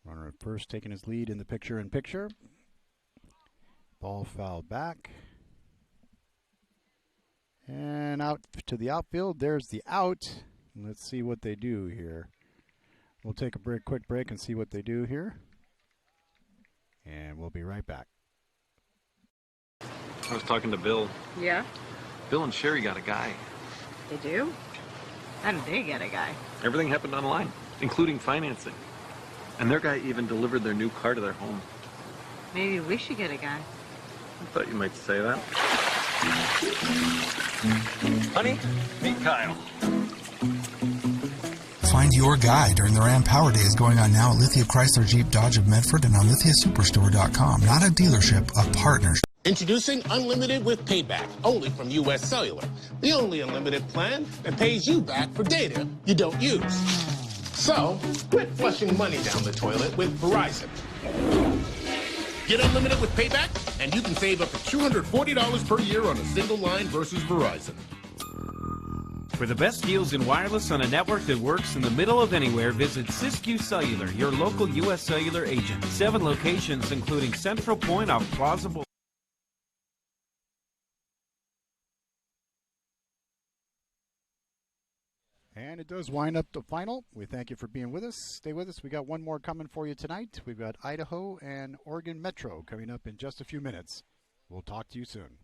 Runner at first taking his lead in the picture-in-picture. Ball fouled back. And out to the outfield. There's the out. Let's see what they do here. We'll take a quick break and see what they do here. And we'll be right back. I was talking to Bill. Yeah? Bill and Sherry got a guy. They do? How did they get a guy? Everything happened online, including financing. And their guy even delivered their new car to their home. Maybe we should get a guy. I thought you might say that. Honey, meet Kyle. Find your guy during the Ram Power Days going on now at Lithia Chrysler Jeep Dodge of Medford and on lithiasuperstore.com. Not a dealership, a partnership. Introducing Unlimited with Payback, only from U.S. Cellular. The only unlimited plan that pays you back for data you don't use. So, quit flushing money down the toilet with Verizon. Get Unlimited with Payback, and you can save up to $240 per year on a single line versus Verizon. For the best deals in wireless on a network that works in the middle of anywhere, visit Siskiyou Cellular, your local U.S. Cellular agent. 7 locations, including Central Point off Plaza Boulevard. And it does wind up the final. We thank you for being with us. Stay with us. We got one more coming for you tonight. We've got Idaho and Oregon Metro coming up in just a few minutes. We'll talk to you soon.